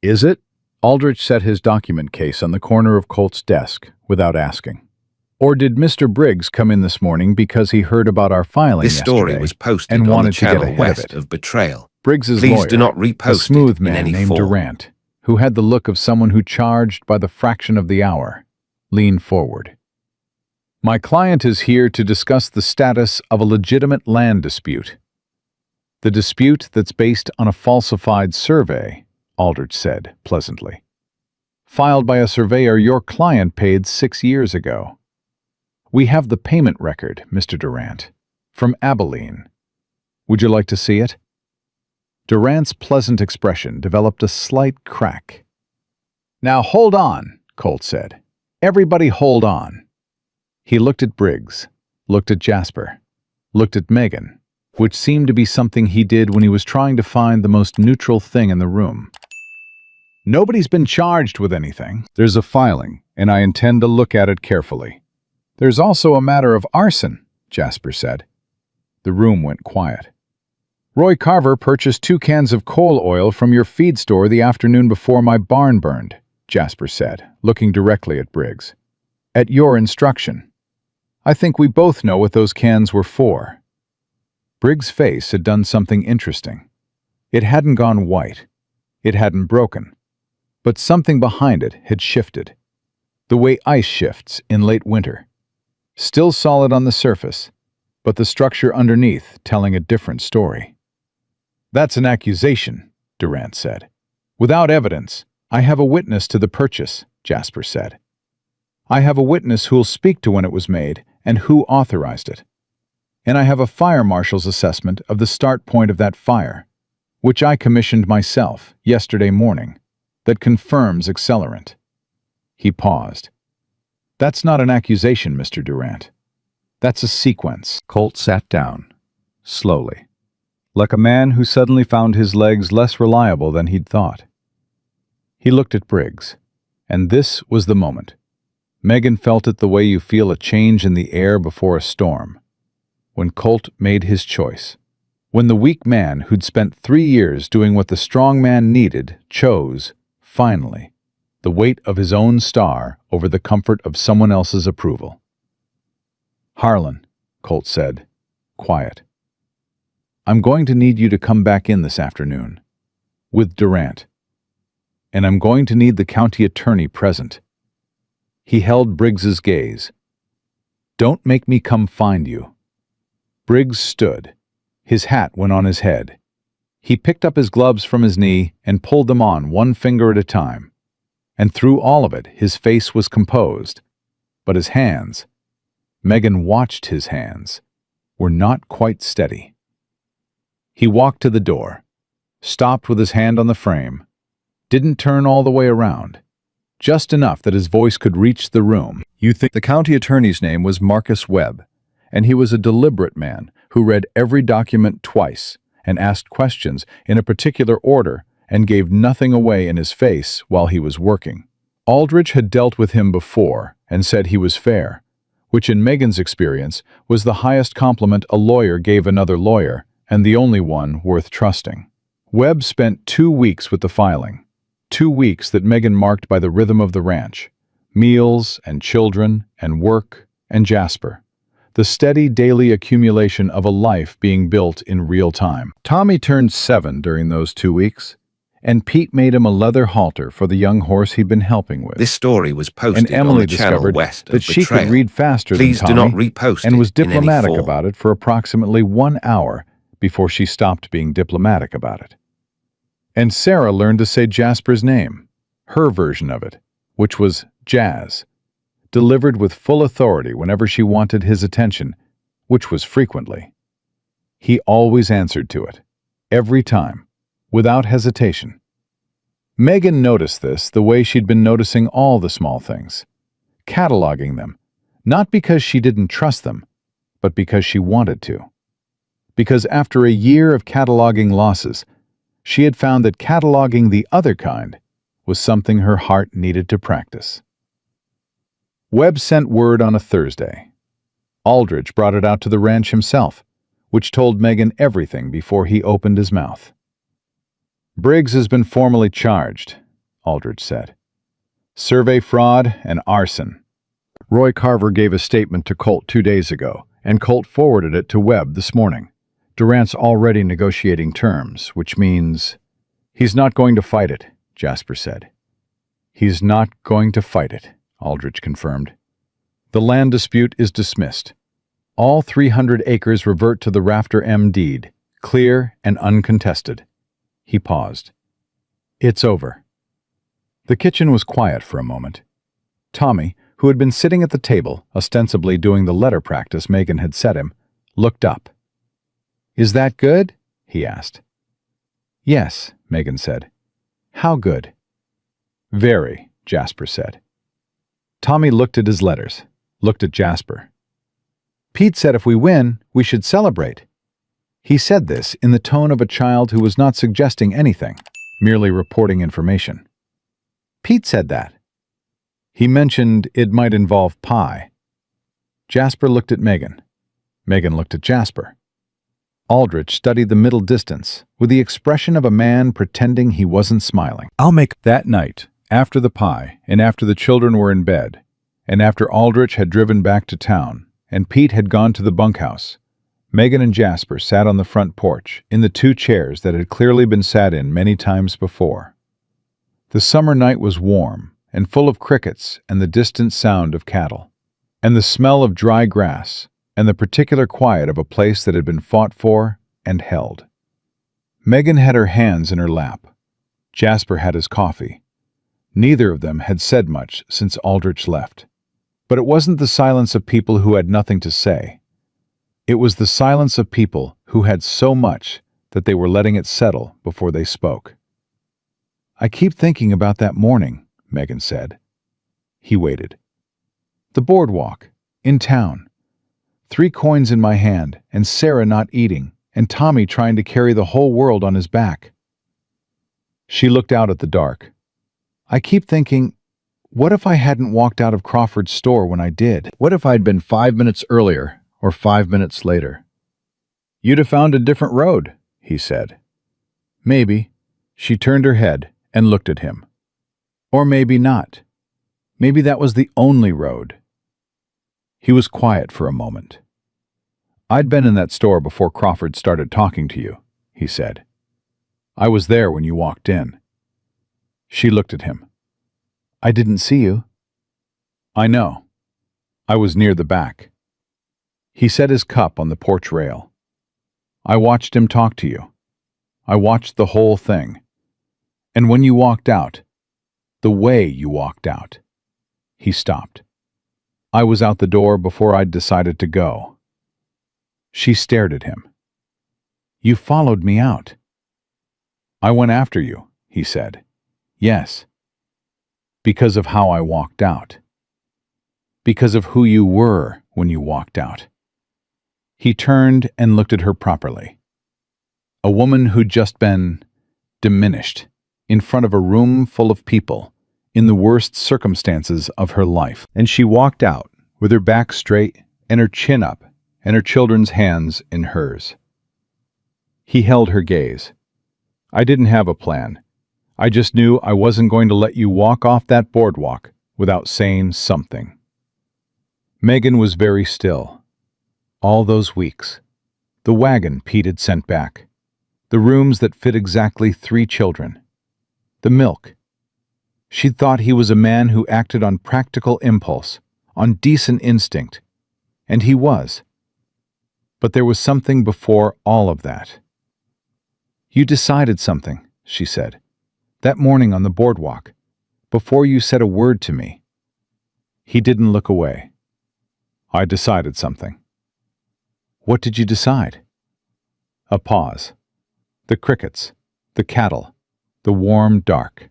Is it? Aldrich set his document case on the corner of Colt's desk without asking. Or did Mr. Briggs come in this morning because he heard about our filing This story yesterday was posted and on the wanted to get channel ahead of west it? of Betrayal Briggs's Please lawyer, do not a repost smooth it in man any named form. Durant, who had the look of someone who charged by the fraction of the hour, leaned forward. My client is here to discuss the status of a legitimate land dispute. The dispute that's based on a falsified survey, Aldrich said pleasantly. Filed by a surveyor your client paid 6 years ago. We have the payment record, Mr. Durant, from Abilene. Would you like to see it? Durant's pleasant expression developed a slight crack. Now hold on, Colt said. Everybody hold on. He looked at Briggs, looked at Jasper, looked at Megan, which seemed to be something he did when he was trying to find the most neutral thing in the room. Nobody's been charged with anything. There's a filing, and I intend to look at it carefully. There's also a matter of arson, Jasper said. The room went quiet. Roy Carver purchased 2 cans of coal oil from your feed store the afternoon before my barn burned, Jasper said, looking directly at Briggs. At your instruction. I think we both know what those cans were for. Briggs' face had done something interesting. It hadn't gone white. It hadn't broken. But something behind it had shifted. The way ice shifts in late winter. Still solid on the surface, but the structure underneath telling a different story. That's an accusation, Durant said. Without evidence, I have a witness to the purchase, Jasper said. I have a witness who'll speak to when it was made and who authorized it. And I have a fire marshal's assessment of the start point of that fire, which I commissioned myself yesterday morning, that confirms accelerant. He paused. That's not an accusation, Mr. Durant. That's a sequence. Colt sat down, slowly, like a man who suddenly found his legs less reliable than he'd thought. He looked at Briggs, and this was the moment. Megan felt it the way you feel a change in the air before a storm. When Colt made his choice. When the weak man who'd spent 3 years doing what the strong man needed chose, finally, the weight of his own star over the comfort of someone else's approval. Harlan, Colt said, quiet. I'm going to need you to come back in this afternoon. With Durant. And I'm going to need the county attorney present. He held Briggs's gaze. Don't make me come find you. Briggs stood. His hat went on his head. He picked up his gloves from his knee and pulled them on 1 finger at a time. And through all of it, his face was composed. But his hands, Megan watched his hands, were not quite steady. He walked to the door, stopped with his hand on the frame, didn't turn all the way around, just enough that his voice could reach the room. You think the county attorney's name was Marcus Webb, and he was a deliberate man who read every document twice and asked questions in a particular order and gave nothing away in his face while he was working. Aldrich had dealt with him before and said he was fair, which in Megan's experience was the highest compliment a lawyer gave another lawyer and the only one worth trusting. Webb spent 2 weeks with the filing, 2 weeks that Megan marked by the rhythm of the ranch, meals and children and work and Jasper. The steady daily accumulation of a life being built in real time. Tommy turned 7 during those 2 weeks, and Pete made him a leather halter for the young horse he'd been helping with. This story was And posted on Emily the channel discovered west of that she could Betrayal. read faster Please than do Tommy not repost and was it in any diplomatic form. about it for approximately 1 hour before she stopped being diplomatic about it. And Sarah learned to say Jasper's name, her version of it, which was Jazz, delivered with full authority whenever she wanted his attention, which was frequently. He always answered to it, every time, without hesitation. Megan noticed this the way she'd been noticing all the small things, cataloging them, not because she didn't trust them, but because she wanted to. Because after a year of cataloging losses, she had found that cataloging the other kind was something her heart needed to practice. Webb sent word on a Thursday. Aldrich brought it out to the ranch himself, which told Megan everything before he opened his mouth. Briggs has been formally charged, Aldrich said. Survey fraud and arson. Roy Carver gave a statement to Colt 2 days ago, and Colt forwarded it to Webb this morning. Durant's already negotiating terms, which means he's not going to fight it, Jasper said. He's not going to fight it, Aldrich confirmed. The land dispute is dismissed. All 300 acres revert to the Rafter M deed, clear and uncontested. He paused. It's over. The kitchen was quiet for a moment. Tommy, who had been sitting at the table, ostensibly doing the letter practice Megan had set him, looked up. Is that good? He asked. Yes, Megan said. How good? Very, Jasper said. Tommy looked at his letters, looked at Jasper. Pete said if we win, we should celebrate. He said this in the tone of a child who was not suggesting anything, merely reporting information. Pete said that. He mentioned it might involve pie. Jasper looked at Megan. Megan looked at Jasper. Aldrich studied the middle distance with the expression of a man pretending he wasn't smiling. That night, after the pie and after the children were in bed, and after Aldrich had driven back to town and Pete had gone to the bunkhouse, Megan and Jasper sat on the front porch in the 2 chairs that had clearly been sat in many times before. The summer night was warm and full of crickets and the distant sound of cattle, and the smell of dry grass, and the particular quiet of a place that had been fought for and held. Megan had her hands in her lap. Jasper had his coffee. Neither of them had said much since Aldrich left. But it wasn't the silence of people who had nothing to say. It was the silence of people who had so much that they were letting it settle before they spoke. I keep thinking about that morning, Megan said. He waited. The boardwalk, in town. 3 coins in my hand, and Sarah not eating, and Tommy trying to carry the whole world on his back. She looked out at the dark. I keep thinking, what if I hadn't walked out of Crawford's store when I did? What if I'd been 5 minutes earlier or 5 minutes later? You'd have found a different road, he said. Maybe. She turned her head and looked at him. Or maybe not. Maybe that was the only road. He was quiet for a moment. I'd been in that store before Crawford started talking to you, he said. I was there when you walked in. She looked at him. I didn't see you. I know. I was near the back. He set his cup on the porch rail. I watched him talk to you. I watched the whole thing. And when you walked out, the way you walked out. He stopped. I was out the door before I'd decided to go. She stared at him. You followed me out. I went after you, he said. Yes. Because of how I walked out. Because of who you were when you walked out. He turned and looked at her properly. A woman who'd just been diminished in front of a room full of people in the worst circumstances of her life. And she walked out with her back straight and her chin up and her children's hands in hers. He held her gaze. I didn't have a plan. I just knew I wasn't going to let you walk off that boardwalk without saying something. Megan was very still. All those weeks. The wagon Pete had sent back. The rooms that fit exactly 3 children. The milk. She'd thought he was a man who acted on practical impulse, on decent instinct. And he was. But there was something before all of that. You decided something, she said. That morning on the boardwalk, before you said a word to me. He didn't look away. I decided something. What did you decide? A pause. The crickets, the cattle, the warm dark.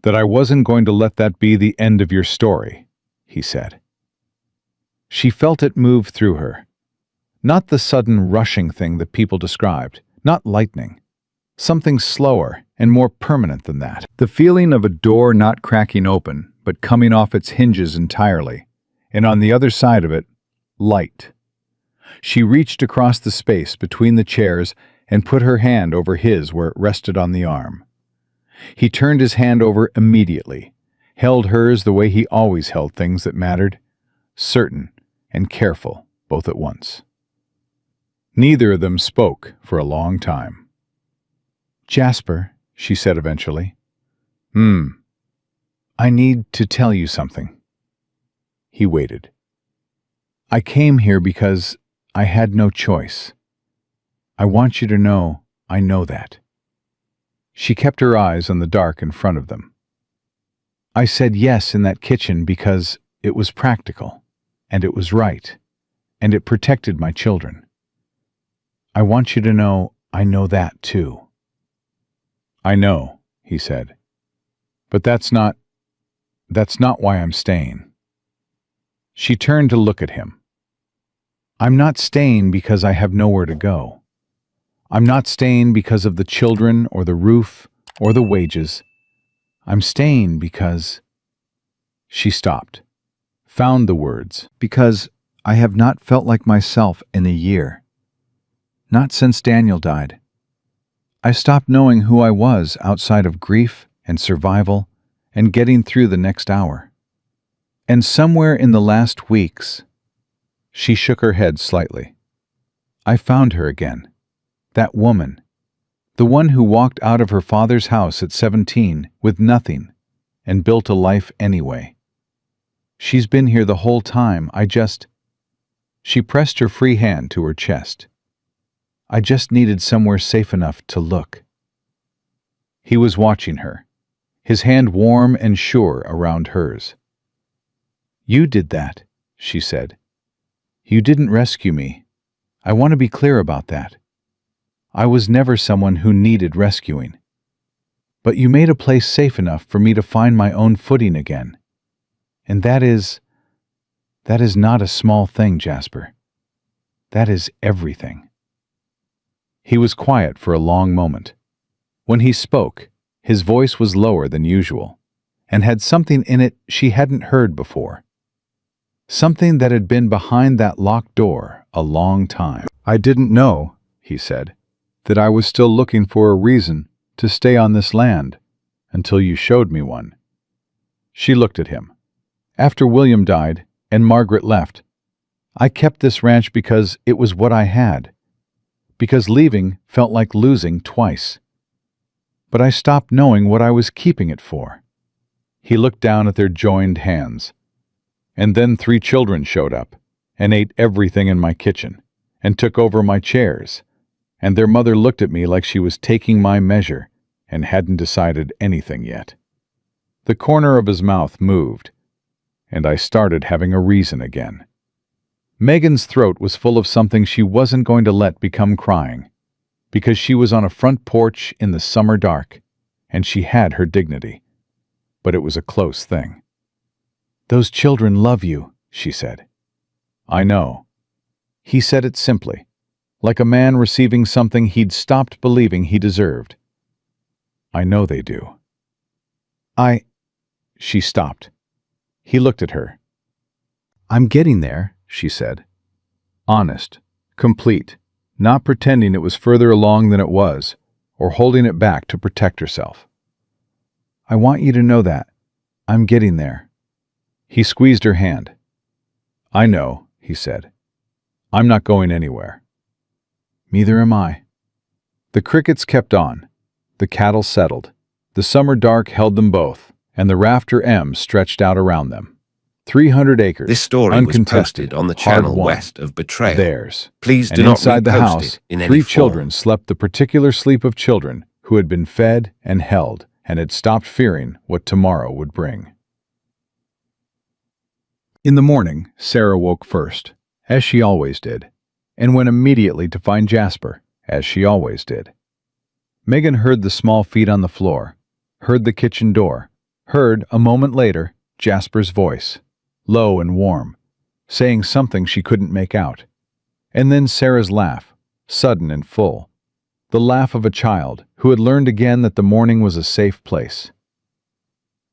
That I wasn't going to let that be the end of your story, he said. She felt it move through her. Not the sudden rushing thing that people described, not lightning. Something slower and more permanent than that. The feeling of a door not cracking open, but coming off its hinges entirely, and on the other side of it, light. She reached across the space between the chairs and put her hand over his where it rested on the arm. He turned his hand over immediately, held hers the way he always held things that mattered, certain and careful both at once. Neither of them spoke for a long time. "Jasper," she said eventually. "I need to tell you something." He waited. "I came here because I had no choice. I want you to know I know that." She kept her eyes on the dark in front of them. "I said yes in that kitchen because it was practical, and it was right, and it protected my children. I want you to know I know that too." "I know," he said. "But that's not why I'm staying." She turned to look at him. "I'm not staying because I have nowhere to go. I'm not staying because of the children or the roof or the wages. I'm staying because—" She stopped, found the words. "Because I have not felt like myself in a year. Not since Daniel died. I stopped knowing who I was outside of grief and survival and getting through the next hour. And somewhere in the last weeks—" She shook her head slightly. "I found her again. That woman. The one who walked out of her father's house at 17 with nothing and built a life anyway. She's been here the whole time. She pressed her free hand to her chest. "I just needed somewhere safe enough to look." He was watching her, his hand warm and sure around hers. "You did that," she said. "You didn't rescue me. I want to be clear about that. I was never someone who needed rescuing. But you made a place safe enough for me to find my own footing again. And that is not a small thing, Jasper. That is everything." He was quiet for a long moment. When he spoke, his voice was lower than usual, and had something in it she hadn't heard before. Something that had been behind that locked door a long time. "I didn't know," he said, "that I was still looking for a reason to stay on this land until you showed me one." She looked at him. "After William died and Margaret left, I kept this ranch because it was what I had. Because leaving felt like losing twice. But I stopped knowing what I was keeping it for." He looked down at their joined hands. "And then 3 children showed up and ate everything in my kitchen and took over my chairs, and their mother looked at me like she was taking my measure and hadn't decided anything yet." The corner of his mouth moved, and I started having a reason again. Megan's throat was full of something she wasn't going to let become crying, because she was on a front porch in the summer dark, and she had her dignity. But it was a close thing. "Those children love you," she said. "I know." He said it simply, like a man receiving something he'd stopped believing he deserved. "I know they do." She stopped. He looked at her. "I'm getting there," she said. Honest, complete, not pretending it was further along than it was, or holding it back to protect herself. "I want you to know that. I'm getting there." He squeezed her hand. "I know," he said. "I'm not going anywhere." "Neither am I." The crickets kept on. The cattle settled. The summer dark held them both, and the rafter M stretched out around them. 300 acres, This story was uncontested, posted on the hard channel won, west of Betrayal. theirs. Please do And not inside the repost house, it in any 3 form. children slept the particular sleep of children who had been fed and held and had stopped fearing what tomorrow would bring. In the morning, Sarah woke first, as she always did, and went immediately to find Jasper, as she always did. Megan heard the small feet on the floor, heard the kitchen door, heard, a moment later, Jasper's voice, low and warm, saying something she couldn't make out. And then Sarah's laugh, sudden and full, the laugh of a child who had learned again that the morning was a safe place.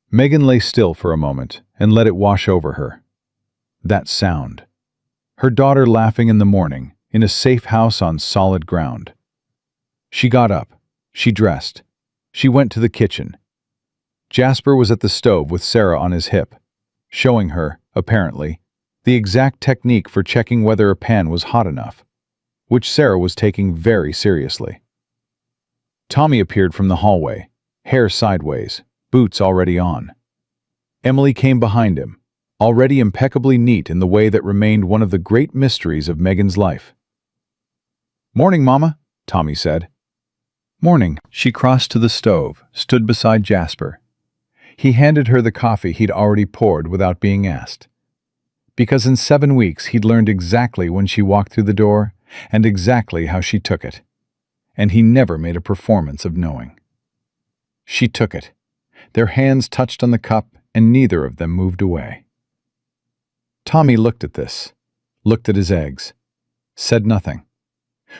Megan lay still for a moment and let it wash over her. That sound. Her daughter laughing in the morning, in a safe house on solid ground. She got up. She dressed. She went to the kitchen. Jasper was at the stove with Sarah on his hip, showing her, apparently, the exact technique for checking whether a pan was hot enough. which Sarah was taking very seriously. Tommy appeared from the hallway, hair sideways, boots already on. Emily came behind him, already impeccably neat in the way that remained one of the great mysteries of Megan's life. "Morning, Mama," Tommy said. "Morning." She crossed to the stove, stood beside Jasper. He handed her the coffee he'd already poured without being asked. Because in 7 weeks he'd learned exactly when she walked through the door and exactly how she took it. And he never made a performance of knowing. She took it. Their hands touched on the cup, and neither of them moved away. Tommy looked at this, looked at his eggs, said nothing,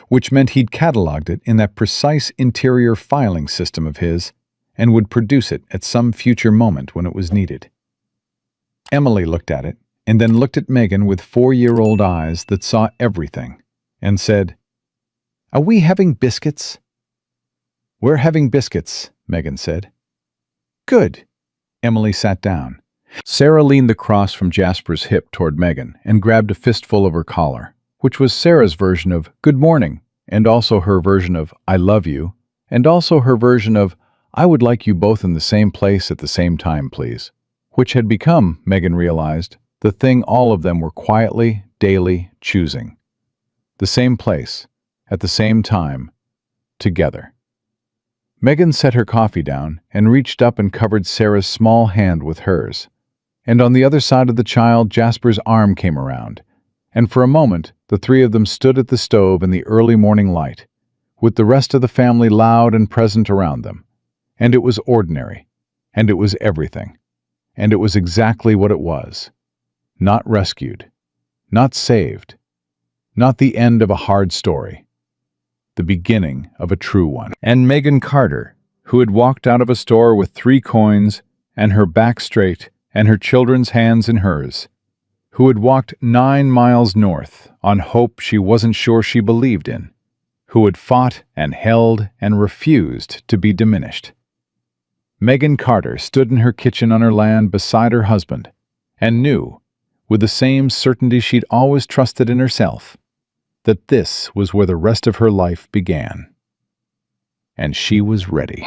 which meant he'd catalogued it in that precise interior filing system of his and would produce it at some future moment when it was needed. Emily looked at it, and then looked at Megan with 4-year-old eyes that saw everything, and said, "Are we having biscuits?" "We're having biscuits," Megan said. "Good." Emily sat down. Sarah leaned across from Jasper's hip toward Megan and grabbed a fistful of her collar, which was Sarah's version of "Good morning," and also her version of "I love you," and also her version of "I would like you both in the same place at the same time, please," which had become, Megan realized, the thing all of them were quietly, daily choosing. The same place, at the same time, together. Megan set her coffee down and reached up and covered Sarah's small hand with hers. And on the other side of the child, Jasper's arm came around, and for a moment the three of them stood at the stove in the early morning light, with the rest of the family loud and present around them. And it was ordinary, and it was everything, and it was exactly what it was. Not rescued, not saved, not the end of a hard story, the beginning of a true one. And Megan Carter, who had walked out of a store with 3 coins and her back straight and her children's hands in hers, who had walked 9 miles north on hope she wasn't sure she believed in, who had fought and held and refused to be diminished. Megan Carter stood in her kitchen on her land beside her husband and knew, with the same certainty she'd always trusted in herself, that this was where the rest of her life began. And she was ready.